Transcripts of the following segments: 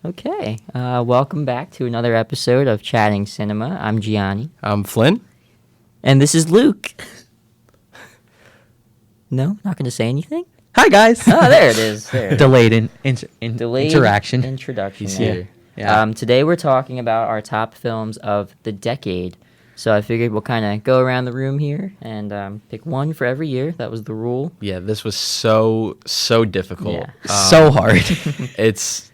Okay, welcome back to another episode of Chatting Cinema. I'm Gianni. I'm Flynn. And this is Luke. No, not going to say anything? Hi, guys. Oh, there it is. There. Delayed Delayed interaction. introduction. He's there. here. Yeah. Today we're talking about our top films of the decade. So I figured we'll kind of go around the room here and pick one for every year. That was the rule. Yeah, this was so difficult. Yeah. So hard.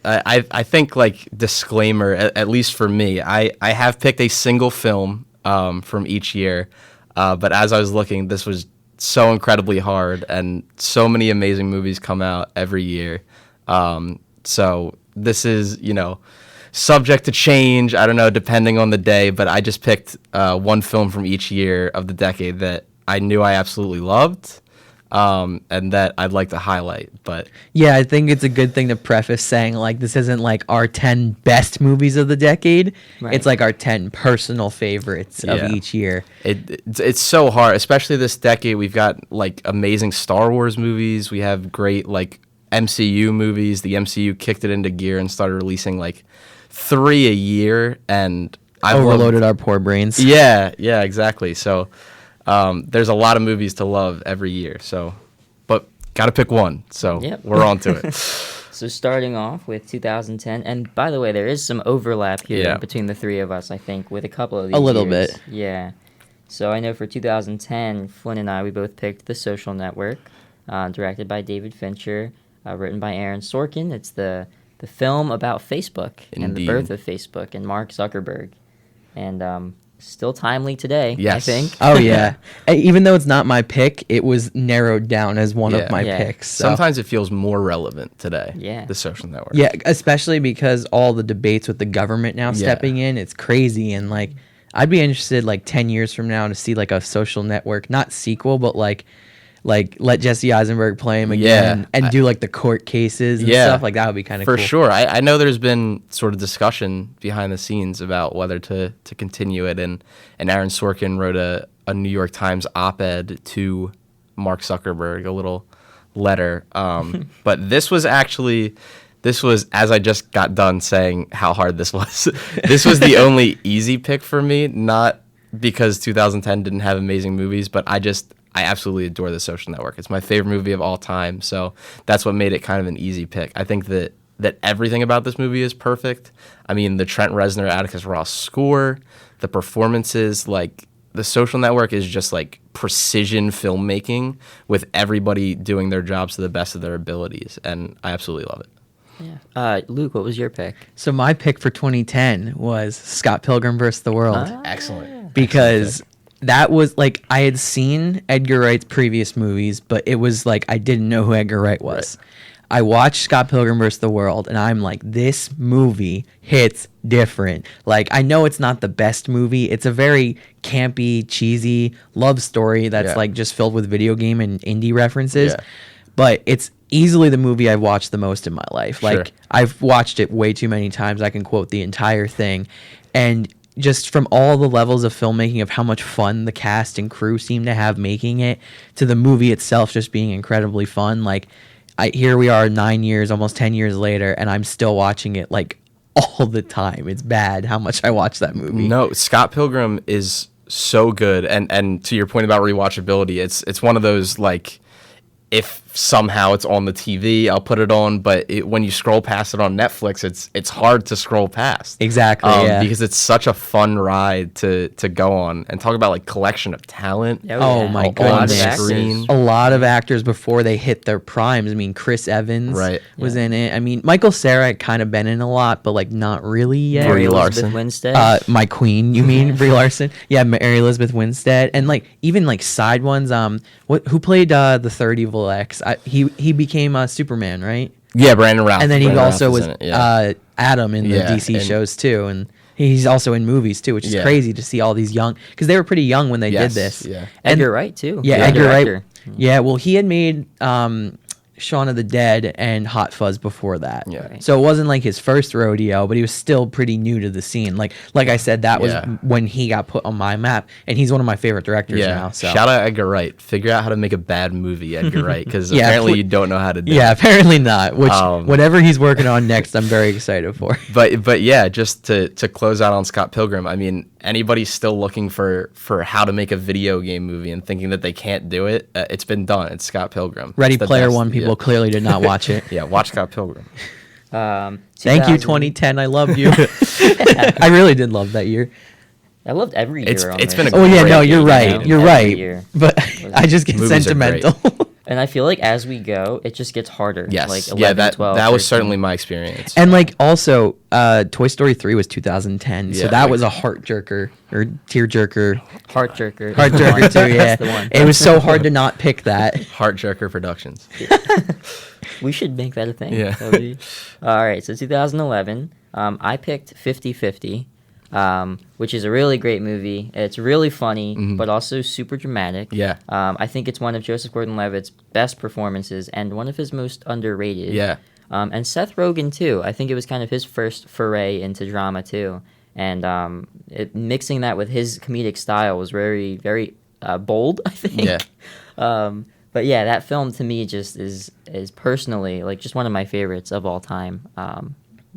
I think, like, disclaimer, at least for me, I have picked a single film from each year, but as I was looking, this was so incredibly hard, and so many amazing movies come out every year. So this is, subject to change, I don't know, depending on the day, but I just picked one film from each year of the decade that I knew I absolutely loved, and that I'd like to highlight. But Yeah, I think it's a good thing to preface saying, like, this isn't like our 10 best movies of the decade. Right. It's like our 10 personal favorites of Yeah. each year. it's so hard, especially this decade. We've got, like, amazing Star Wars movies. We have great, like, MCU movies. The MCU kicked it into gear and started releasing, like, 3 a year, and I've Overloaded our poor brains. Yeah, exactly. So there's a lot of movies to love every year. So, but gotta pick one. So Yep. we're on to it. So starting off with 2010, and by the way, there is some overlap here between the three of us, I think, with a couple of these A little years. bit. Yeah. So I know for 2010, Flynn and I, we both picked The Social Network, directed by David Fincher, written by Aaron Sorkin. It's the film about Facebook and the Indeed. birth of Facebook and Mark Zuckerberg. And still timely today, I Yes. think. Oh, yeah. Even though it's not my pick, it was narrowed down as one Yeah. of my Yeah. picks. So. Sometimes it feels more relevant today. Yeah. The Social Network. Yeah, especially because all the debates with the government now Yeah. stepping in, it's crazy. And like, I'd be interested like 10 years from now to see like a Social Network, not sequel, but like let Jesse Eisenberg play him again and do like the court cases and stuff. Like that would be kind of For cool. sure. I know there's been sort of discussion behind the scenes about whether to continue it, and Aaron Sorkin wrote a New York Times op-ed to Mark Zuckerberg, a little letter. But this was as I just got done saying how hard this was. This was the only easy pick for me, not because 2010 didn't have amazing movies, but I absolutely adore The Social Network. It's my favorite movie of all time, so that's what made it kind of an easy pick. I think that everything about this movie is perfect. I mean, the Trent Reznor, Atticus Ross score, the performances, like, The Social Network is just, like, precision filmmaking with everybody doing their jobs to the best of their abilities, and I absolutely love it. Yeah. Luke, what was your pick? So my pick for 2010 was Scott Pilgrim vs. the World. Excellent. Because that was like I had seen Edgar Wright's previous movies, but it was like I didn't know who Edgar Wright was. I watched Scott Pilgrim vs. the World, and I'm like, this movie hits different. Like, I know it's not the best movie. It's a very campy, cheesy love story that's like just filled with video game and indie references. Yeah. But it's easily the movie I've watched the most in my life. Sure. Like, I've watched it way too many times. I can quote the entire thing. And just from all the levels of filmmaking of how much fun the cast and crew seem to have making it, to the movie itself just being incredibly fun. Like, here we are 9 years, almost 10 years later, and I'm still watching it like all the time. It's bad how much I watch that movie. No, Scott Pilgrim is so good, and to your point about rewatchability, it's one of those, like, if somehow it's on the TV, I'll put it on, but when you scroll past it on Netflix, it's hard to scroll past. Exactly, yeah. Because it's such a fun ride to go on, and talk about, like, collection of talent. Oh my on goodness. screen. A lot of actors before they hit their primes. I mean, Chris Evans was in it. I mean, Michael Cera had kind of been in a lot, but like not really yet. Mary Brie Elizabeth Larson. Winstead. My queen, you mean Brie Larson? Yeah, Mary Elizabeth Winstead, and like even like side ones. Who played the Third Evil X? He became Superman, right? Yeah, Brandon Routh. And then he Brandon also Routh is was in it, yeah. Adam in the Yeah, DC and- shows too, and he's also in movies too, which is Yeah. crazy to see all these young, because they were pretty young when they Yes, did this. yeah. And Edgar Wright, too. Yeah, Good Edgar Wright. director. Yeah, well, he had made Shaun of the Dead and Hot Fuzz before that. Yeah. Right. So it wasn't like his first rodeo, but he was still pretty new to the scene. Like I said, that was Yeah. when he got put on my map, and he's one of my favorite directors now. So Shout out Edgar Wright. Figure out how to make a bad movie, Edgar Wright, because Yeah, apparently you don't know how to do yeah, it. apparently not. Which whatever he's working on next, I'm very excited for. But yeah, just to close out on Scott Pilgrim, I mean, anybody still looking for how to make a video game movie and thinking that they can't do it, it's been done. It's Scott Pilgrim. Ready It's the Player best. One people clearly did not watch it. Yeah, watch Scott Pilgrim. Thank you, 2010. I love you. I really did love that year. I loved every year. It's almost. been a Oh yeah, great no, you're year, right. man. You're Every right. year. But I just get Movies are great. sentimental. And I feel like as we go, it just gets harder. Yes. Like 11, yeah, that 12, that was 13. certainly my experience. And like also, Toy Story 3 was 2010, so Yeah, that like- was a heart jerker or tear jerker. Heart jerker. Heart jerker too, yeah. That's the one. It was so hard to not pick that. Heart Jerker Productions. We should make that a thing. Yeah. That'd be- All right, so 2011, I picked 50-50, which is a really great movie. It's really funny, but also super dramatic. Yeah. I think it's one of Joseph Gordon-Levitt's best performances and one of his most underrated. Yeah. And Seth Rogen, too. I think it was kind of his first foray into drama, too. And mixing that with his comedic style was very, very bold, I think. Yeah. But yeah, that film to me just is personally like just one of my favorites of all time.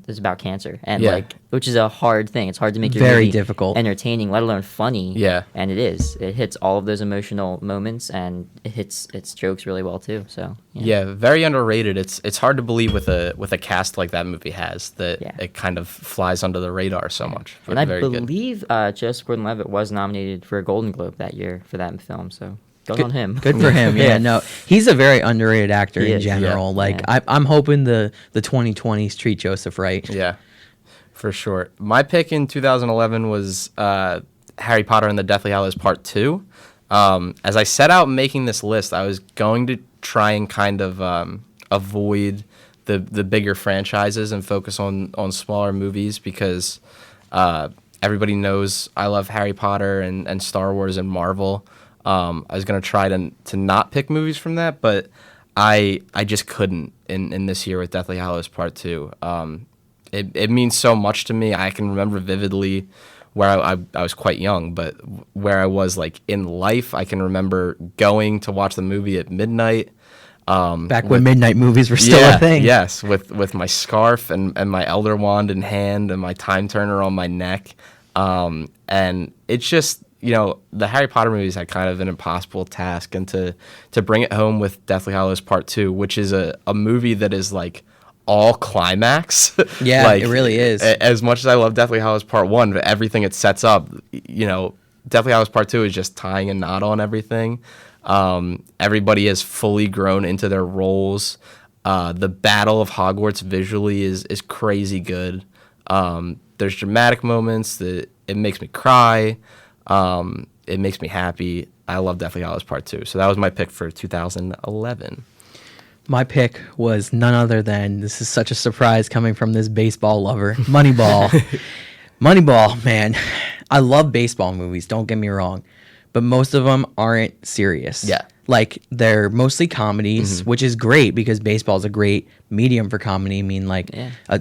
It's about cancer and Yeah. like, which is a hard thing. It's hard to make your Very movie difficult. entertaining, let alone funny. Yeah. And it is. It hits all of those emotional moments and it hits its jokes really well too. So Yeah, very underrated. It's hard to believe with a cast like that movie has that Yeah. it kind of flies under the radar so much. But And I very good. believe Joseph Gordon-Levitt was nominated for a Golden Globe that year for that film. So good on him. Good for him. Yeah, no, he's a very underrated actor He in is, yeah. general. Like Yeah. I'm hoping the 2020s treat Joseph right. Yeah, for sure. My pick in 2011 was Harry Potter and the Deathly Hallows Part 2. As I set out making this list, I was going to try and kind of avoid the bigger franchises and focus on smaller movies because everybody knows I love Harry Potter and Star Wars and Marvel. I was going to try to not pick movies from that, but I just couldn't in this year with Deathly Hallows Part 2. It means so much to me. I can remember vividly where I was quite young, but where I was like in life, I can remember going to watch the movie at midnight. Back when midnight movies were still a thing. Yes, with my scarf and my Elder Wand in hand and my time turner on my neck. And it's just, you know, the Harry Potter movies had kind of an impossible task. And to bring it home with Deathly Hallows Part 2, which is a movie that is like all climax. Yeah, like, it really is. As much as I love Deathly Hallows Part 1, everything it sets up, you know, Deathly Hallows Part 2 is just tying a knot on everything. Everybody has fully grown into their roles. The Battle of Hogwarts visually is crazy good. There's dramatic moments that it makes me cry. It makes me happy. I love Deathly Hallows Part 2. So that was my pick for 2011. My pick was none other than, this is such a surprise coming from this baseball lover, Moneyball. Moneyball, man. I love baseball movies, don't get me wrong, but most of them aren't serious. Yeah. Like, they're mostly comedies, which is great because baseball is a great medium for comedy. I mean, like,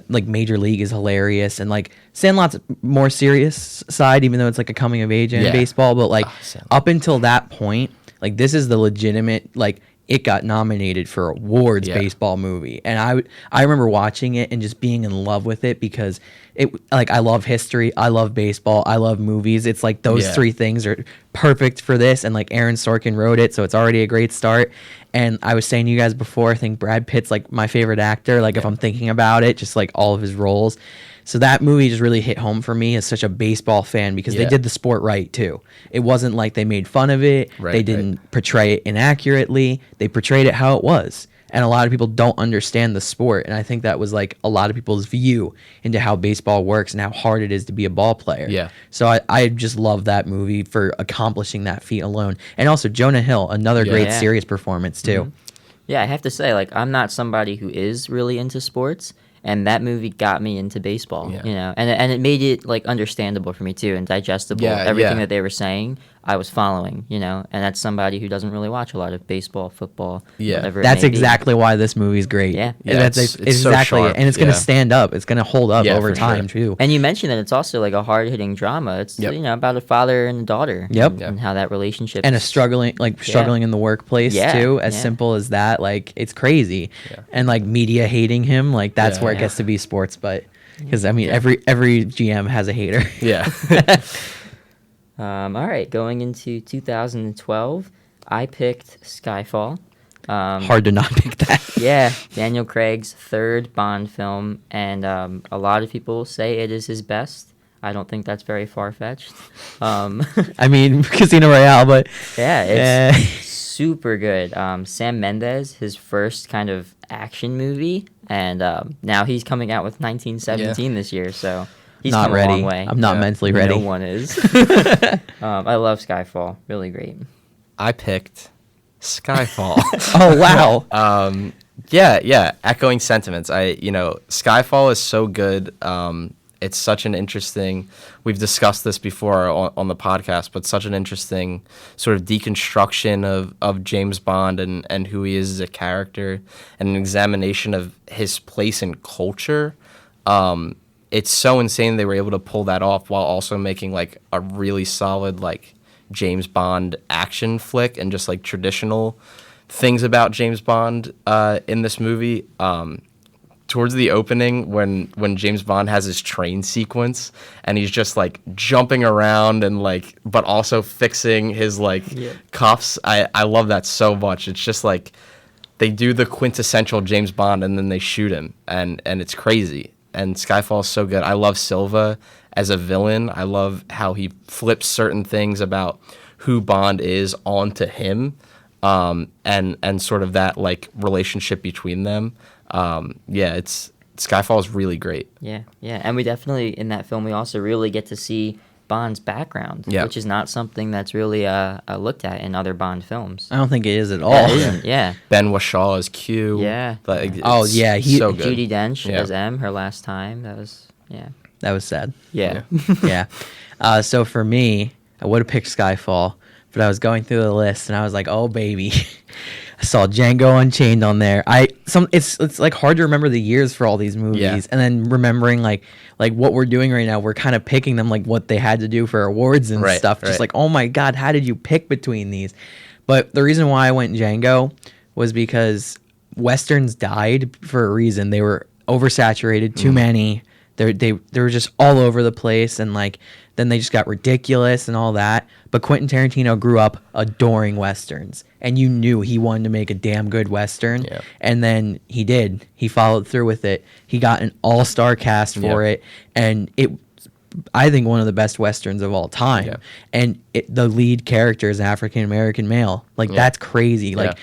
like Major League is hilarious, and like Sandlot's more serious side, even though it's like a coming of age in Yeah. baseball. But like Sandlot. up until that point, like this is the legitimate, like it got nominated for awards Yeah. baseball movie, and I remember watching it and just being in love with it because it, like, I love history, I love baseball, I love movies. It's like those Yeah. three things are perfect for this, and like Aaron Sorkin wrote it, so it's already a great start. And I was saying to you guys before, I think Brad Pitt's like my favorite actor, like if I'm thinking about it, just like all of his roles. So that movie just really hit home for me as such a baseball fan because they Yeah. did the sport right too. It wasn't like they made fun of it. Right, They didn't portray it inaccurately. They portrayed it how it was. And a lot of people don't understand the sport. And I think that was like a lot of people's view into how baseball works and how hard it is to be a ball player. Yeah. So I just love that movie for accomplishing that feat alone. And also Jonah Hill, another great Yeah. serious performance too. Yeah, I have to say, like, I'm not somebody who is really into sports, and that movie got me into baseball, Yeah. you know, and it made it like understandable for me too and digestible. Yeah, Everything yeah. that they were saying, I was following, and that's somebody who doesn't really watch a lot of baseball, football, whatever. That's it may be. exactly why this movie's great. Yeah. That's it's so exactly sharp, it. And it's going to yeah. stand up. It's going to hold up Yeah, over for time sure. too. And you mentioned that it's also like a hard-hitting drama. It's Yep. about a father and a daughter. Yep. And, Yeah. and how that relationship And a is- struggling in the workplace Yeah, too, as yeah. simple as that. Like, it's crazy. Yeah. And like media hating him, like that's Yeah. where it Yeah. gets to be sports. But because I mean, every GM has a hater. Yeah. All right, going into 2012, I picked Skyfall. Hard to not pick that. Yeah, Daniel Craig's third Bond film, and a lot of people say it is his best. I don't think that's very far-fetched. I mean, Casino Royale, but Yeah, Eh. it's super good. Sam Mendes, his first kind of action movie, and now he's coming out with 1917 this year, so he's not come a ready. long way. I'm not Yeah. mentally ready. No one is. I love Skyfall. Really great. I picked Skyfall. Oh wow. Yeah, echoing sentiments. Skyfall is so good. It's such an interesting, we've discussed this before on the podcast, but such an interesting sort of deconstruction of James Bond and who he is as a character, and an examination of his place in culture. It's so insane they were able to pull that off while also making like a really solid like James Bond action flick and just like traditional things about James Bond in this movie. Towards the opening, when James Bond has his train sequence and he's just like jumping around and like, but also fixing his like cuffs, I love that so much. It's just like they do the quintessential James Bond and then they shoot him, and it's crazy. And Skyfall is so good. I love Silva as a villain. I love how he flips certain things about who Bond is onto him, and sort of that like relationship between them. Skyfall is really great. Yeah, and we definitely, in that film, we also really get to see Bond's background, which is not something that's really looked at in other Bond films. I don't think it is at all. Yeah, it isn't, yeah. Ben Whishaw as Q. Yeah. Like, Oh, it's yeah, so good. Judi Dench Yeah. as M, her last time. That was, yeah. That was sad. Yeah. Yeah. So for me, I would have picked Skyfall, but I was going through the list and I was like, oh baby. I saw Django Unchained on there. It's like hard to remember the years for all these movies, Yeah. and then remembering like what we're doing right now. We're kind of picking them like what they had to do for awards and Right, stuff. Just right. like, oh my god, how did you pick between these? But the reason why I went Django was because westerns died for a reason. They were oversaturated, too many. They were just all over the place, and like then they just got ridiculous and all that. But Quentin Tarantino grew up adoring westerns, and you knew he wanted to make a damn good western. Yeah. And then he did. He followed through with it. He got an all-star cast for Yeah. it, and I think one of the best westerns of all time. Yeah. And the lead character is an African American male. Like that's crazy. Like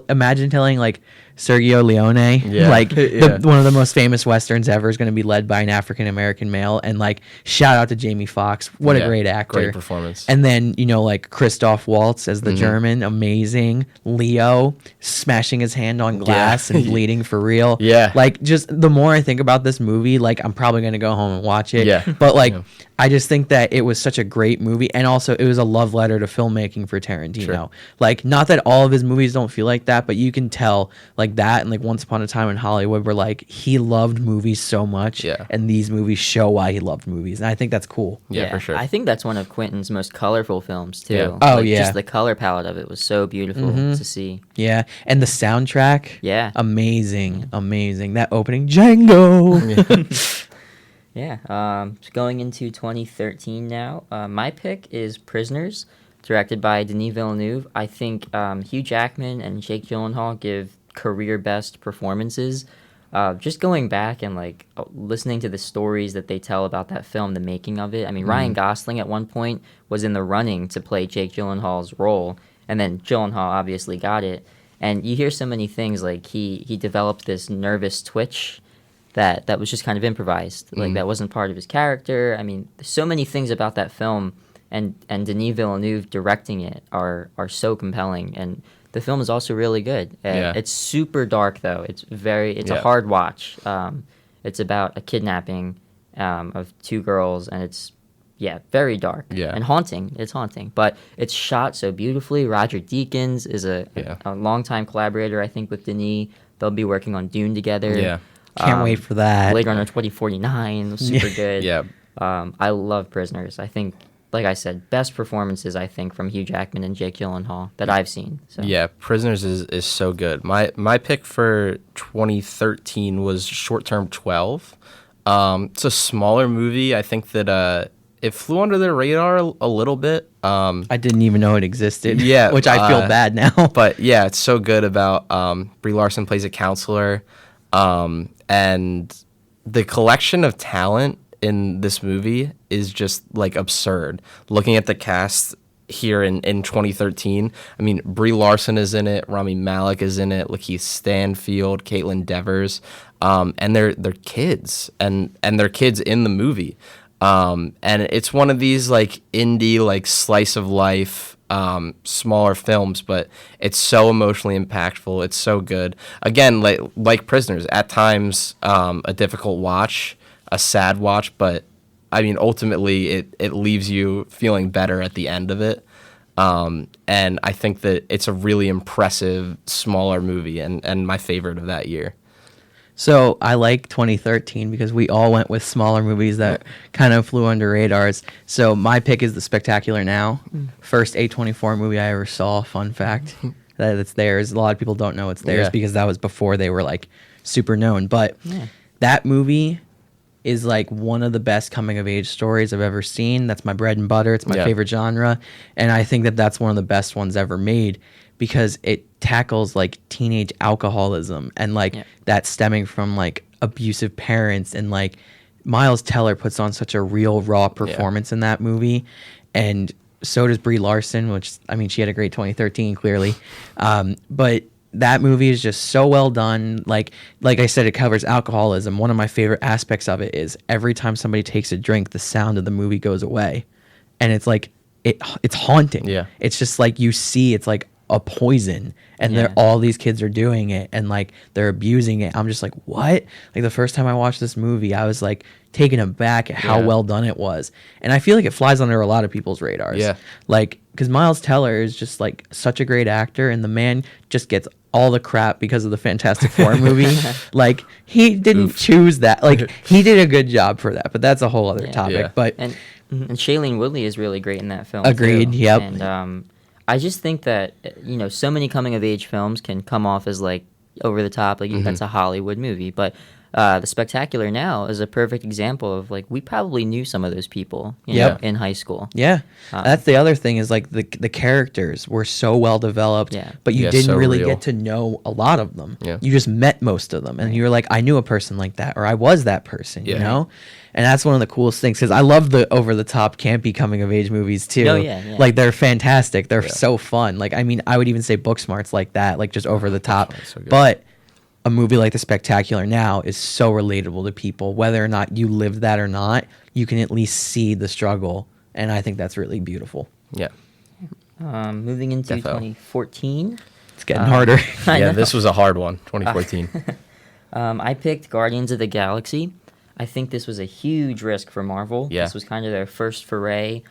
imagine telling like Sergio Leone, Yeah. like Yeah. one of the most famous westerns ever is going to be led by an African American male, and like shout out to Jamie Foxx. What a Yeah, great actor. great performance. And then, like Christoph Waltz as the German, amazing. Leo smashing his hand on glass and bleeding for real. Yeah. Like just the more I think about this movie, like I'm probably going to go home and watch it. Yeah. But like Yeah. I just think that it was such a great movie, and also it was a love letter to filmmaking for Tarantino. Sure. Like not that all of his movies don't feel like that, but you can tell like that and like Once Upon a Time in Hollywood where like he loved movies so much, Yeah. and these movies show why he loved movies, and I think that's cool. Yeah, for sure. I think that's one of Quentin's most colorful films too. Yeah. Oh, Like, yeah. Just the color palette of it was so beautiful to see. Yeah, and the soundtrack, Yeah. amazing. That opening, Django. Yeah. Going into 2013 now, my pick is Prisoners, directed by Denis Villeneuve. I think Hugh Jackman and Jake Gyllenhaal give career best performances. Just going back and like listening to the stories that they tell about that film, the making of it. I mean, Ryan Gosling at one point was in the running to play Jake Gyllenhaal's role, and then Gyllenhaal obviously got it. And you hear so many things like he developed this nervous twitch that was just kind of improvised. Like that wasn't part of his character. I mean, there's so many things about that film, and Denis Villeneuve directing it are so compelling. And the film is also really good. Yeah. It's super dark though. It's a Yeah. hard watch. It's about a kidnapping of two girls, and it's yeah, very dark and haunting. It's haunting, but it's shot so beautifully. Roger Deakins is a longtime collaborator, I think, with Denis. They'll be working on Dune together. Yeah. Can't wait for that. Blade Runner 2049 was super good. Yeah. I love Prisoners. I think, like I said, best performances, I think, from Hugh Jackman and Jake Gyllenhaal that I've seen. So. Yeah, Prisoners is so good. My pick for 2013 was Short Term 12. It's a smaller movie. I think that it flew under the radar a little bit. I didn't even know it existed. Yeah, which I feel bad now. But yeah, it's so good about Brie Larson plays a counselor, and the collection of talent in this movie is just like absurd. Looking at the cast here in 2013, I mean, Brie Larson is in it, Rami Malek is in it, Lakeith Stanfield, Caitlin Devers, and they're kids, and they're kids in the movie. And it's one of these like indie, like slice of life, smaller films, but it's so emotionally impactful. It's so good. Again, like Prisoners, at times, a difficult watch, a sad watch, but I mean, ultimately it leaves you feeling better at the end of it. And I think that it's a really impressive, smaller movie and my favorite of that year. So I like 2013 because we all went with smaller movies that kind of flew under radars. So my pick is The Spectacular Now, first A24 movie I ever saw. Fun fact that it's theirs. A lot of people don't know it's theirs because that was before they were like super known. But that movie is like one of the best coming of age stories I've ever seen. That's my bread and butter. It's my favorite genre, and I think that that's one of the best ones ever made, because it tackles like teenage alcoholism and like that stemming from like abusive parents, and like Miles Teller puts on such a real raw performance in that movie, and so does Brie Larson, which I mean she had a great 2013 clearly, but that movie is just so well done. Like I said, it covers alcoholism. One of my favorite aspects of it is every time somebody takes a drink, the sound of the movie goes away, and it's like it's haunting. Yeah, it's just like you see, it's like a poison, and they're all these kids are doing it, and like they're abusing it. I'm just like, what? Like the first time I watched this movie, I was like taken aback at how well done it was, and I feel like it flies under a lot of people's radars. Yeah, like because Miles Teller is just like such a great actor, and the man just gets all the crap because of the Fantastic Four movie. Like he didn't choose that. Like he did a good job for that, but that's a whole other topic. But and Shailene Woodley is really great in that film. Agreed. Too. Yep. And I just think that so many coming of age films can come off as like over the top, like that's a Hollywood movie, but The Spectacular Now is a perfect example of like we probably knew some of those people in high school. Yeah, that's the other thing is like the characters were so well developed, but you didn't really get to know a lot of them. Yeah. You just met most of them, and you were like, I knew a person like that, or I was that person, you know? And that's one of the coolest things, because I love the over-the-top campy coming-of-age movies, too. Oh, yeah. Like, they're fantastic. They're so fun. Like, I mean, I would even say Booksmart's like that, like, just over-the-top. So but a movie like The Spectacular Now is so relatable to people. Whether or not you lived that or not, you can at least see the struggle, and I think that's really beautiful. Yeah. Moving into 2014. It's getting harder. Yeah, this was a hard one, 2014. I picked Guardians of the Galaxy. I think this was a huge risk for Marvel. Yeah. This was kind of their first foray,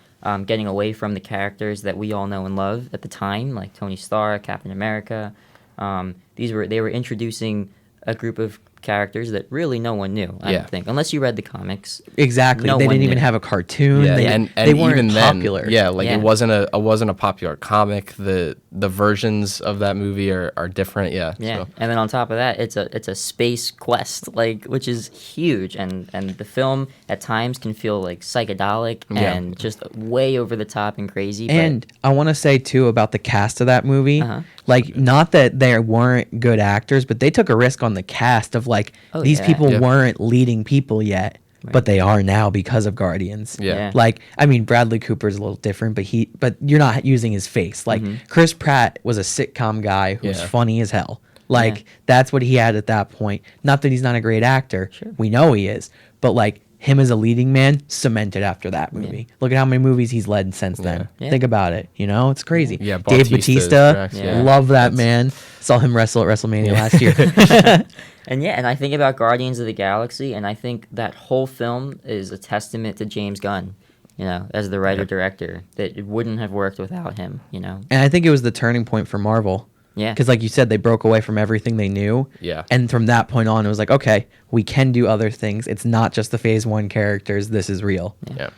getting away from the characters that we all know and love at the time, like Tony Stark, Captain America. They were introducing a group of characters that really no one knew, I don't think, unless you read the comics. Exactly. They didn't even have a cartoon. Yeah. They weren't even popular. Then, it wasn't a popular comic. The versions of that movie are different. Yeah. So. And then on top of that, it's a space quest, like, which is huge, and the film at times can feel like psychedelic and just way over the top and crazy. And I want to say too about the cast of that movie. Like, not that they weren't good actors, but they took a risk on the cast of like these people weren't leading people yet, but they are now because of Guardians. Yeah. Like, I mean, Bradley Cooper's a little different, but you're not using his face. Like, Chris Pratt was a sitcom guy who was funny as hell. Like, that's what he had at that point. Not that he's not a great actor. Sure. We know he is. But like, him as a leading man cemented after that movie. Look at how many movies he's led since then. Think about it. It's crazy. Yeah, Dave Bautista, love that man. Saw him wrestle at WrestleMania last year. And I think about Guardians of the Galaxy, and I think that whole film is a testament to James Gunn. as the writer director, that it wouldn't have worked without him. And I think it was the turning point for Marvel. Yeah. Because like you said, they broke away from everything they knew. Yeah. And from that point on, it was like, okay, we can do other things. It's not just the Phase 1 characters. This is real. Yeah.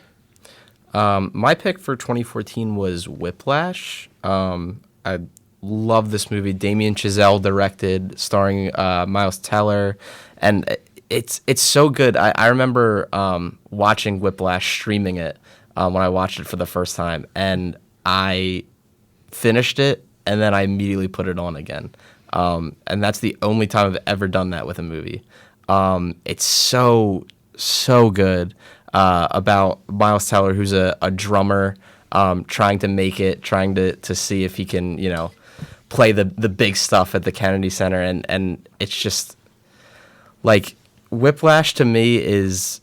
My pick for 2014 was Whiplash. I love this movie. Damien Chazelle directed, starring Miles Teller, and it's so good. I remember watching Whiplash, streaming it when I watched it for the first time, and I finished it, and then I immediately put it on again. And that's the only time I've ever done that with a movie. It's so good. About Miles Teller, who's a drummer, trying to make it, trying to see if he can, play the big stuff at the Kennedy Center, and it's just like Whiplash to me is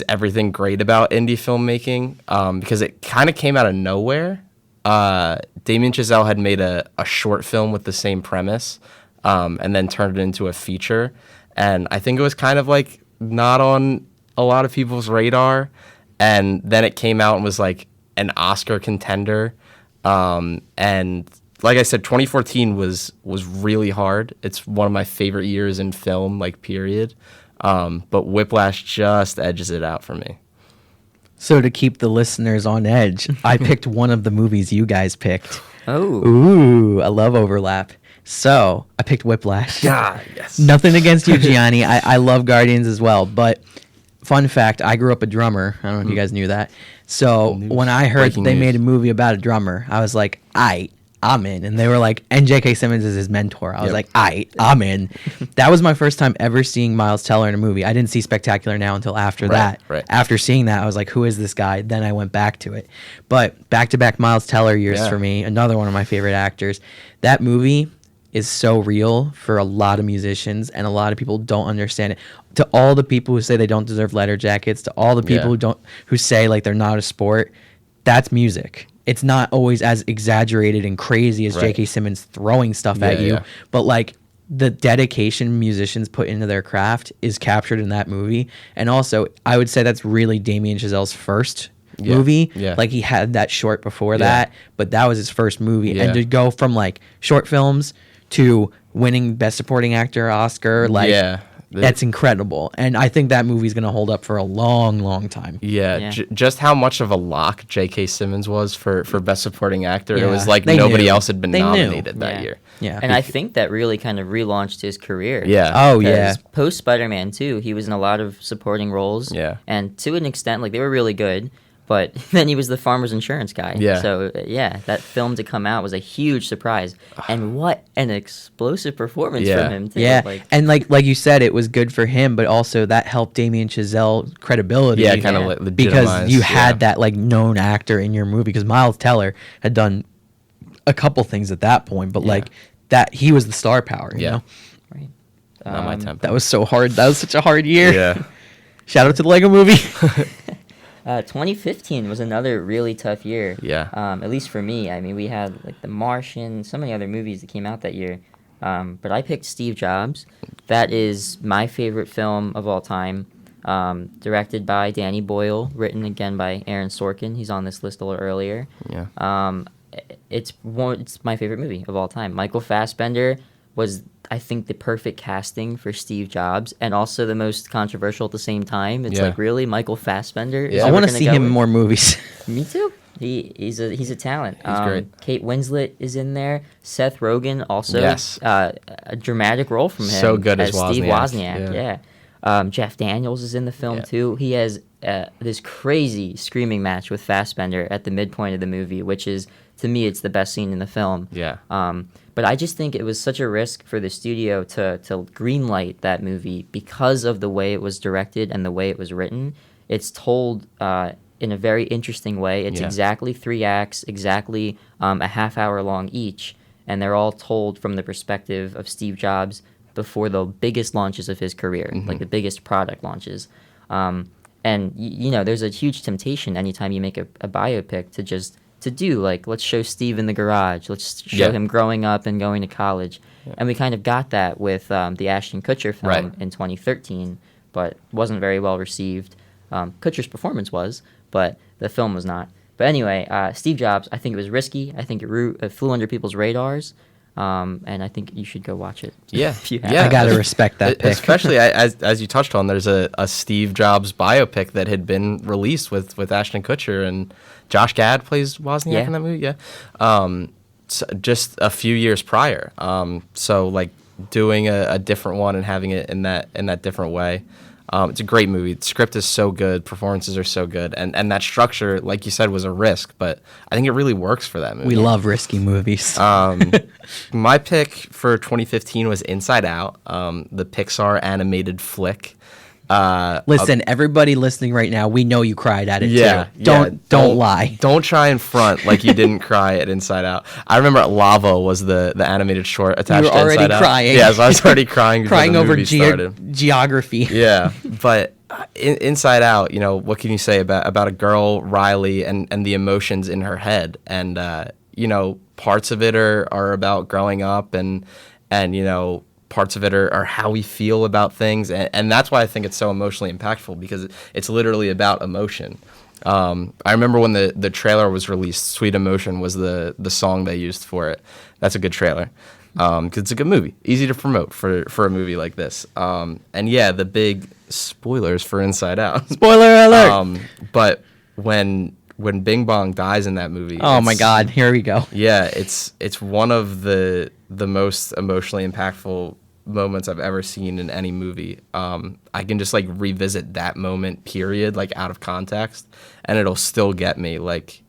everything great about indie filmmaking, because it kind of came out of nowhere. Damien Chazelle had made a short film with the same premise, and then turned it into a feature, and I think it was kind of like not on a lot of people's radar, and then it came out and was like an Oscar contender, and like I said, 2014 was really hard. It's one of my favorite years in film, like, period, but Whiplash just edges it out for me. So to keep the listeners on edge, I picked one of the movies you guys picked. Oh. Ooh, I love overlap. So I picked Whiplash. Yeah, yes. Nothing against you, Gianni. I love Guardians as well, but fun fact, I grew up a drummer. I don't know if you guys knew that. So when I heard Breaking they news. made a movie about a drummer, I was like, I'm in. And they were like, and J.K. Simmons is his mentor. I was like, I'm in. That was my first time ever seeing Miles Teller in a movie. I didn't see Spectacular Now until after that. Right. After seeing that, I was like, who is this guy? Then I went back to it. But back-to-back Miles Teller years for me, another one of my favorite actors. That movie is so real for a lot of musicians, and a lot of people don't understand it. To all the people who say they don't deserve letter jackets, to all the people who say like they're not a sport, that's music. It's not always as exaggerated and crazy as J.K. Simmons throwing stuff at you, but like the dedication musicians put into their craft is captured in that movie. And also, I would say that's really Damien Chazelle's first movie. Yeah. Like he had that short before that, but that was his first movie. Yeah. And to go from like short films to winning Best Supporting Actor Oscar, like that's incredible. And I think that movie's going to hold up for a long, long time. Yeah. Just how much of a lock J.K. Simmons was for Best Supporting Actor. Yeah. It was like They nobody knew. else had been They knew. nominated that year. Yeah. And I think that really kind of relaunched his career. Yeah. Oh, yeah. Because post Spider-Man 2, he was in a lot of supporting roles. Yeah. And to an extent, like, they were really good. But then he was the farmer's insurance guy. Yeah. So, that film to come out was a huge surprise. And what an explosive performance from him, too. Yeah, Like, and like you said, it was good for him, but also that helped Damien Chazelle's credibility. Yeah, kind of legitimized. Because you had that like known actor in your movie. Because Miles Teller had done a couple things at that point, but like that he was the star power. You know? Right. Not my tempo. That was so hard. That was such a hard year. Yeah. Shout out to the Lego Movie. 2015 was another really tough year. Yeah. At least for me. I mean, we had like The Martian, so many other movies that came out that year. But I picked Steve Jobs. That is my favorite film of all time. Directed by Danny Boyle, written again by Aaron Sorkin. He's on this list a little earlier. Yeah. It's my favorite movie of all time. Michael Fassbender was, I think, the perfect casting for Steve Jobs, and also the most controversial at the same time. It's like, really, Michael Fassbender? Yeah. I want to see him in more movies. Me too. He's a talent. He's great. Kate Winslet is in there. Seth Rogen also. Yes. A dramatic role from him. So good as Steve Wozniak. Wozniak. Jeff Daniels is in the film too. He has this crazy screaming match with Fassbender at the midpoint of the movie, which is, to me, it's the best scene in the film. Yeah. But I just think it was such a risk for the studio to greenlight that movie because of the way it was directed and the way it was written. It's told in a very interesting way. It's exactly 3 acts, exactly a half hour long each, and they're all told from the perspective of Steve Jobs before the biggest launches of his career, like the biggest product launches. And, there's a huge temptation anytime you make a biopic to do, like, let's show Steve in the garage. Let's show him growing up and going to college. Yeah. And we kind of got that with the Ashton Kutcher film in 2013, but wasn't very well received. Kutcher's performance was, but the film was not. But anyway, Steve Jobs, I think it was risky. I think it flew under people's radars. And I think you should go watch it. Yeah, if you have. yeah. I gotta respect that pick. Especially as you touched on, there's a Steve Jobs biopic that had been released with Ashton Kutcher, and Josh Gad plays Wozniak in that movie. Yeah, so just a few years prior. So like doing a different one and having it in that different way. It's a great movie. The script is so good. Performances are so good. And that structure, like you said, was a risk. But I think it really works for that movie. We love risky movies. My pick for 2015 was Inside Out, the Pixar animated flick. Listen, everybody listening right now, we know you cried at it too. Don't lie. Don't try and front like you didn't cry at Inside Out. I remember Lava was the animated short attached to Inside Out. Crying. Yeah, so I was already crying. Crying over started. geography. Yeah, but Inside Out, what can you say about a girl, Riley, and the emotions in her head? And parts of it are about growing up, and parts of it are how we feel about things, and that's why I think it's so emotionally impactful, because it's literally about emotion. I remember when the trailer was released, Sweet Emotion was the song they used for it. That's a good trailer, because it's a good movie, easy to promote for a movie like this. And yeah, the big spoilers for Inside Out. Spoiler alert! But when Bing Bong dies in that movie, oh my God, here we go. Yeah, it's one of the most emotionally impactful moments I've ever seen in any movie. I can just like revisit that moment, period, like out of context, and it'll still get me. Like,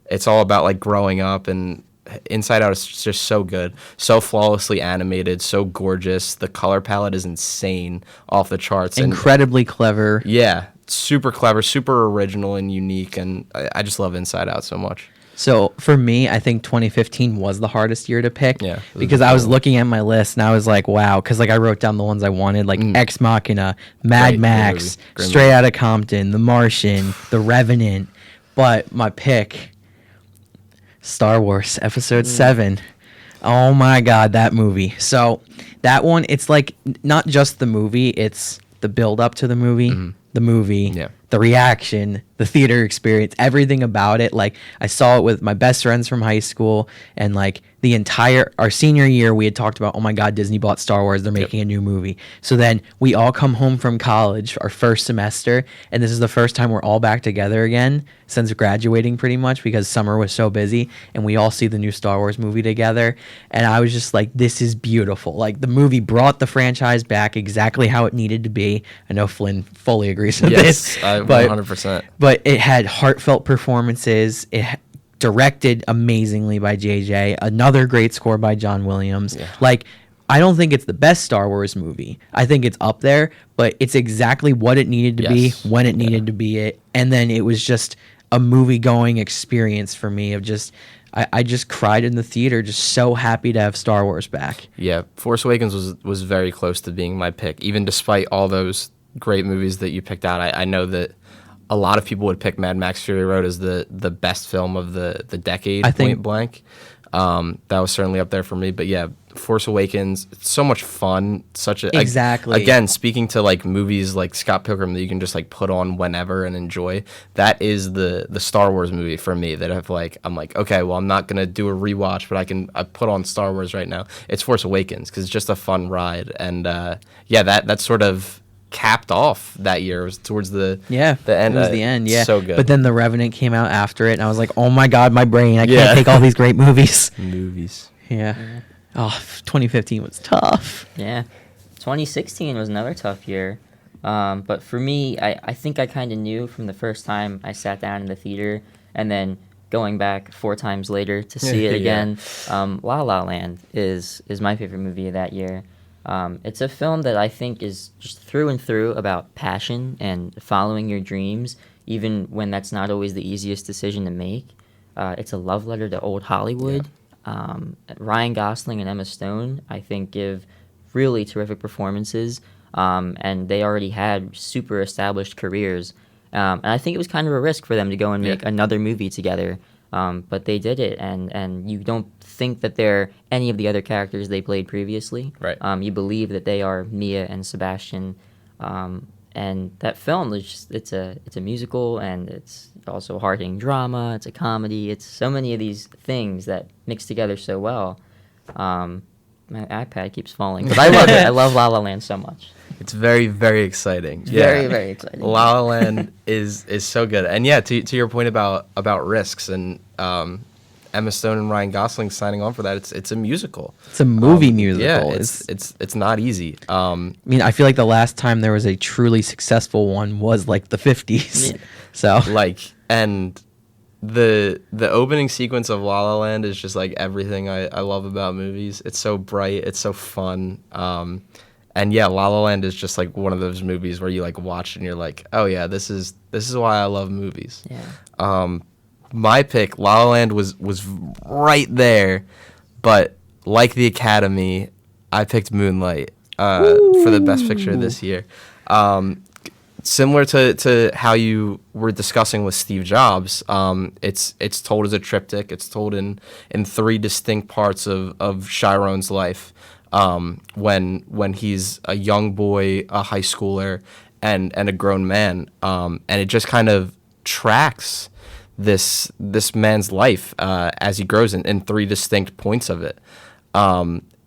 it's all about like growing up, and Inside Out is just so good, so flawlessly animated, so gorgeous. The color palette is insane, off the charts, incredibly clever. Yeah, super clever, super original and unique, and I just love Inside Out so much. So for me, I think 2015 was the hardest year to pick, because I was cool. looking at my list and I was like, wow, because like I wrote down the ones I wanted, like Ex Machina, Mad Max, Straight Outta Compton, The Martian, The Revenant. But my pick, Star Wars Episode 7. Oh my God, that movie. So that one, it's like not just the movie, it's the build up to the movie, the movie, the reaction, the theater experience, everything about it. Like, I saw it with my best friends from high school, and like our senior year, we had talked about, oh my God, Disney bought Star Wars, they're making a new movie. So then we all come home from college, our first semester, and this is the first time we're all back together again since graduating, pretty much, because summer was so busy, and we all see the new Star Wars movie together. And I was just like, this is beautiful. Like, the movie brought the franchise back exactly how it needed to be. I know Flynn fully agrees with this. 100%. But it had heartfelt performances. It directed amazingly by JJ. Another great score by John Williams. Yeah. Like, I don't think it's the best Star Wars movie. I think it's up there, but it's exactly what it needed to be when it needed to be it. And then it was just a movie-going experience for me of just... I just cried in the theater, just so happy to have Star Wars back. Yeah, Force Awakens was very close to being my pick, even despite all those great movies that you picked out. I know that a lot of people would pick Mad Max Fury Road as the best film of the decade, point blank. That was certainly up there for me. But yeah, Force Awakens, it's so much fun. Exactly. Again, speaking to like movies like Scott Pilgrim that you can just like put on whenever and enjoy. That is the Star Wars movie for me that I'm like, okay, well, I'm not gonna do a rewatch, but I put on Star Wars right now. It's Force Awakens because it's just a fun ride, and that sort of capped off that year. It was towards the end. It was the end. Yeah, so good. But then The Revenant came out after it, and I was like, oh my God, my brain! I can't take all these great movies. Yeah. Oh, 2015 was tough. Yeah. 2016 was another tough year. But for me, I think I kind of knew from the first time I sat down in the theater, and then going back 4 times later to see it again. La La Land is my favorite movie of that year. It's a film that I think is just through and through about passion and following your dreams, even when that's not always the easiest decision to make. It's a love letter to old Hollywood. Ryan Gosling and Emma Stone, I think, give really terrific performances, and they already had super established careers. And I think it was kind of a risk for them to go and make another movie together, but they did it, and you don't think that they're any of the other characters they played previously. Right. You believe that they are Mia and Sebastian, and that film is just, it's a musical, and it's also a hard-hitting drama. It's a comedy. It's so many of these things that mix together so well. My iPad keeps falling, but I love it. I love La La Land so much. It's very, very exciting. Very, very exciting. La La Land is so good. And yeah, to your point about risks, and Emma Stone and Ryan Gosling signing on for that, it's a musical. It's a movie musical. Yeah, it's not easy. I mean, I feel like the last time there was a truly successful one was like the 50s. Yeah. So and the opening sequence of La La Land is just like everything I love about movies. It's so bright, it's so fun. And yeah, La La Land is just like one of those movies where you like watch and you're like, oh yeah, this is why I love movies. Yeah. My pick, La La Land, was right there, but like the Academy, I picked Moonlight for the best picture this year. Similar to how you were discussing with Steve Jobs, it's told as a triptych. It's told in 3 distinct parts of Chiron's life, when he's a young boy, a high schooler, and a grown man, and it just kind of tracks this man's life as he grows in 3 distinct points of it.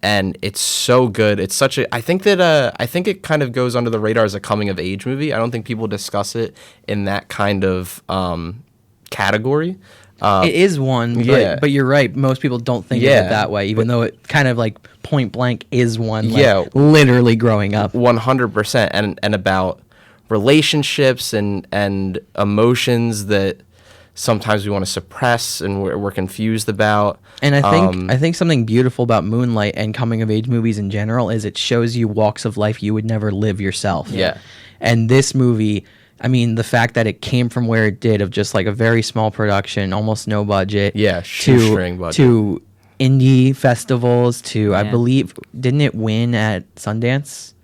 And it's so good. It's such a. I think it kind of goes under the radar as a coming of age movie. I don't think people discuss it in that kind of category. it is one, but you're right. Most people don't think of it that way, even though it kind of like point blank is one. Like, literally growing up. 100%, and about relationships and emotions that sometimes we want to suppress and we're confused about. And I think something beautiful about Moonlight and coming of age movies in general is it shows you walks of life you would never live yourself. Yeah. And this movie, I mean, the fact that it came from where it did, of just like a very small production, almost no budget, shoestring budget, to indie festivals, to I believe, didn't it win at Sundance?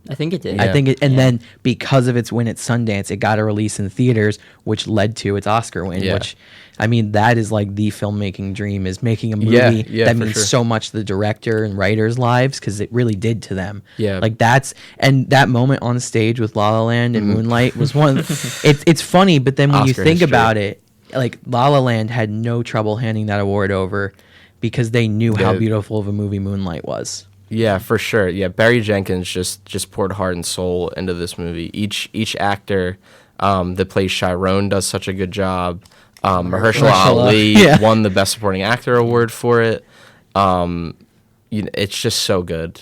I think it did. Yeah. I think it, and then because of its win at Sundance, it got a release in theaters, which led to its Oscar win. Yeah. Which, I mean, that is like the filmmaking dream, is making a movie that means so much to the director and writers' lives, because it really did to them. Yeah, like and that moment on stage with La La Land and Moonlight was one. It's funny, but then when Oscar you think history. about it, like La La Land had no trouble handing that award over because they knew how beautiful of a movie Moonlight was. Yeah, for sure. Yeah, Barry Jenkins just poured heart and soul into this movie. Each actor that plays Chiron does such a good job. Mahershala Ali won the Best Supporting Actor award for it. It's just so good.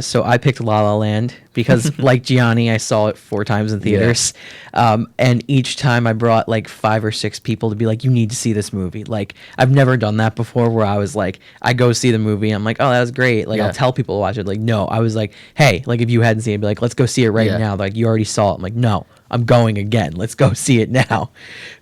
So I picked La La Land because, like Gianni, I saw it 4 times in theaters. And each time I brought like 5 or 6 people to be like, you need to see this movie. Like, I've never done that before, where I was like, I go see the movie and I'm like, oh, that was great. Like, I'll tell people to watch it. Like, no, I was like, hey, like if you hadn't seen it, be like, let's go see it right now. Like, you already saw it. I'm like, no, I'm going again. Let's go see it now.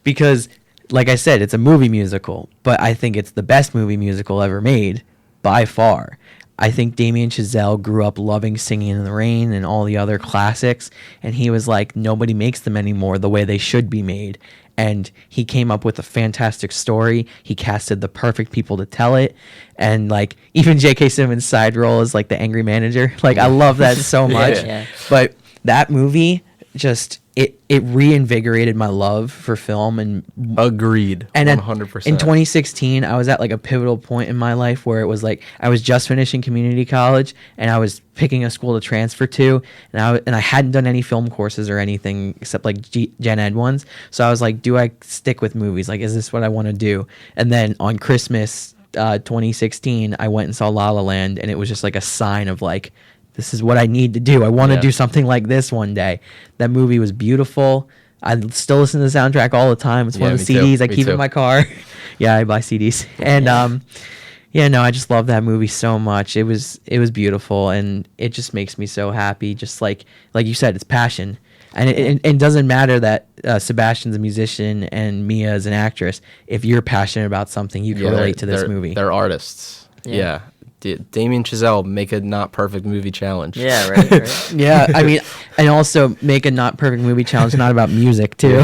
Because, like I said, it's a movie musical, but I think it's the best movie musical ever made by far. I think Damien Chazelle grew up loving Singing in the Rain and all the other classics, and he was like, nobody makes them anymore the way they should be made. And he came up with a fantastic story. He casted the perfect people to tell it. And like, even J.K. Simmons' side role is like the angry manager. Like, I love that so much. But that movie just, it reinvigorated my love for film. And agreed. And 100%. In 2016, I was at like a pivotal point in my life where it was like I was just finishing community college and I was picking a school to transfer to, and I hadn't done any film courses or anything except like gen ed ones. So I was like, do I stick with movies? Like, is this what I want to do? And then on Christmas 2016, I went and saw La La Land, and it was just like a sign of like, this is what I need to do. I want to do something like this one day. That movie was beautiful. I still listen to the soundtrack all the time. It's one of the CDs I keep in my car. I buy CDs. And I just love that movie so much. It was beautiful, and it just makes me so happy. Just like you said, it's passion. And it doesn't matter that Sebastian's a musician and Mia is an actress. If you're passionate about something, you can relate to this movie. They're artists. Yeah. Damien Chazelle, make a not perfect movie challenge. Yeah, right. Yeah, I mean, and also make a not perfect movie challenge not about music too.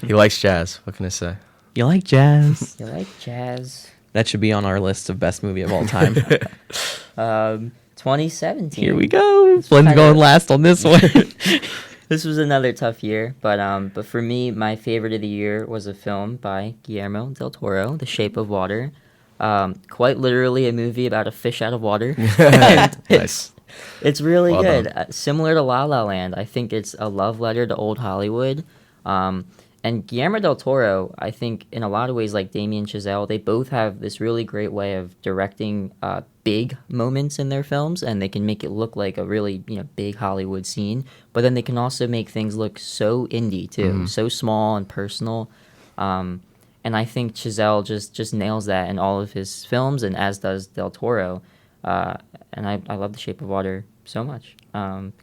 He likes jazz. What can I say? You like jazz? You like jazz? That should be on our list of best movie of all time. 2017. Here we go. Flynn's going last on this one. This was another tough year, but for me, my favorite of the year was a film by Guillermo del Toro, The Shape of Water. Quite literally a movie about a fish out of water. Nice. It's really Well good. done. Similar to La La Land, I think it's a love letter to old Hollywood. And Guillermo del Toro, I think in a lot of ways, like Damien Chazelle, they both have this really great way of directing big moments in their films, and they can make it look like a really big Hollywood scene. But then they can also make things look so indie too, so small and personal. And I think Chazelle just nails that in all of his films, and as does del Toro. And I love The Shape of Water so much.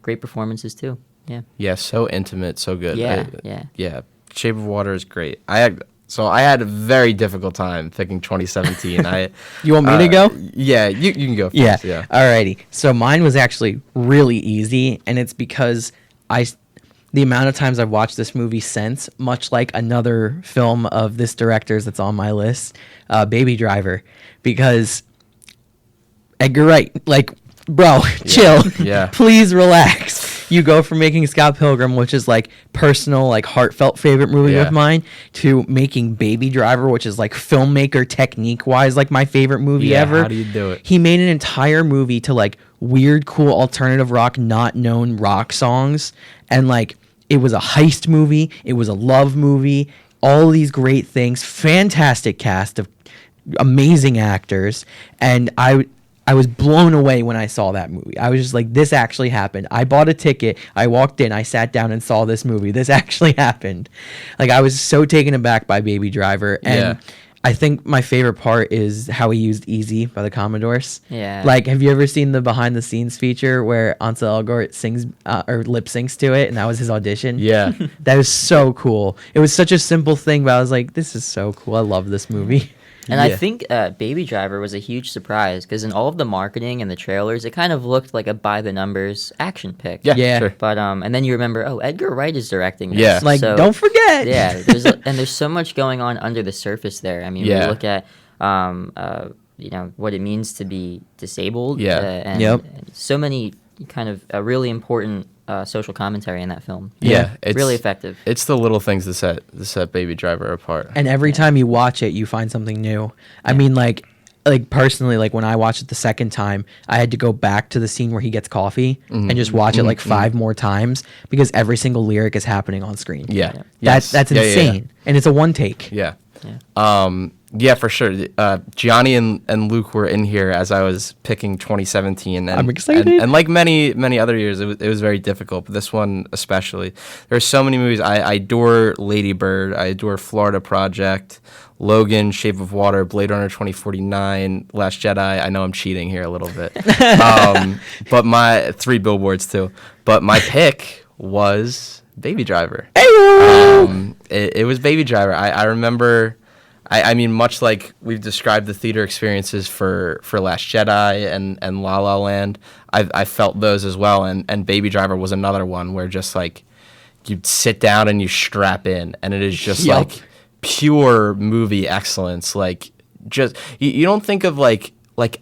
Great performances too. Yeah. Yeah, so intimate, so good. Yeah. Shape of Water is great. I had a very difficult time picking 2017. You want me to go? Yeah, you can go first. Yeah. Alrighty. So mine was actually really easy, and it's because the amount of times I've watched this movie since, much like another film of this director's that's on my list, Baby Driver, because Edgar Wright, like, bro, chill. Yeah. Please relax. You go from making Scott Pilgrim, which is like personal, like heartfelt favorite movie of mine, to making Baby Driver, which is like filmmaker technique wise, like my favorite movie ever. How do you do it? He made an entire movie to like weird, cool alternative rock, not known rock songs. And like it was a heist movie, it was a love movie, all these great things, fantastic cast of amazing actors. And I was blown away when I saw that movie. I was just like, this actually happened. I bought a ticket. I walked in. I sat down and saw this movie. This actually happened. Like, I was so taken aback by Baby Driver. And I think my favorite part is how he used Easy by the Commodores. Yeah. Like, have you ever seen the behind the scenes feature where Ansel Elgort sings or lip syncs to it? And that was his audition. Yeah. That was so cool. It was such a simple thing, but I was like, this is so cool. I love this movie. And I think Baby Driver was a huge surprise because in all of the marketing and the trailers, it kind of looked like a by-the-numbers action pick. Yeah. Sure. But and then you remember, Edgar Wright is directing this. Yeah. Like, So, don't forget. Yeah, there's so much going on under the surface there. I mean, we look at what it means to be disabled. And so many kind of really important social commentary in that film. It's really effective. It's the little things that set Baby Driver apart. And every time you watch it, you find something new. I mean, like personally, like when I watched it the second time, I had to go back to the scene where he gets coffee and just watch it like 5 more times because every single lyric is happening on screen. Yeah. That's insane. And it's a one take. Yeah. Yeah, for sure. Gianni and Luke were in here as I was picking 2017. And, I'm excited. And like many other years, it was very difficult. But this one especially. There are so many movies. I adore Lady Bird. I adore Florida Project, Logan, Shape of Water, Blade Runner 2049, Last Jedi. I know I'm cheating here a little bit. But my 3 Billboards too. But my pick was Baby Driver. It was Baby Driver. I remember... I mean, much like we've described the theater experiences for Last Jedi and La La Land, I felt those as well. And Baby Driver was another one where just like you sit down and you strap in, and it is just like pure movie excellence. Like just you don't think of like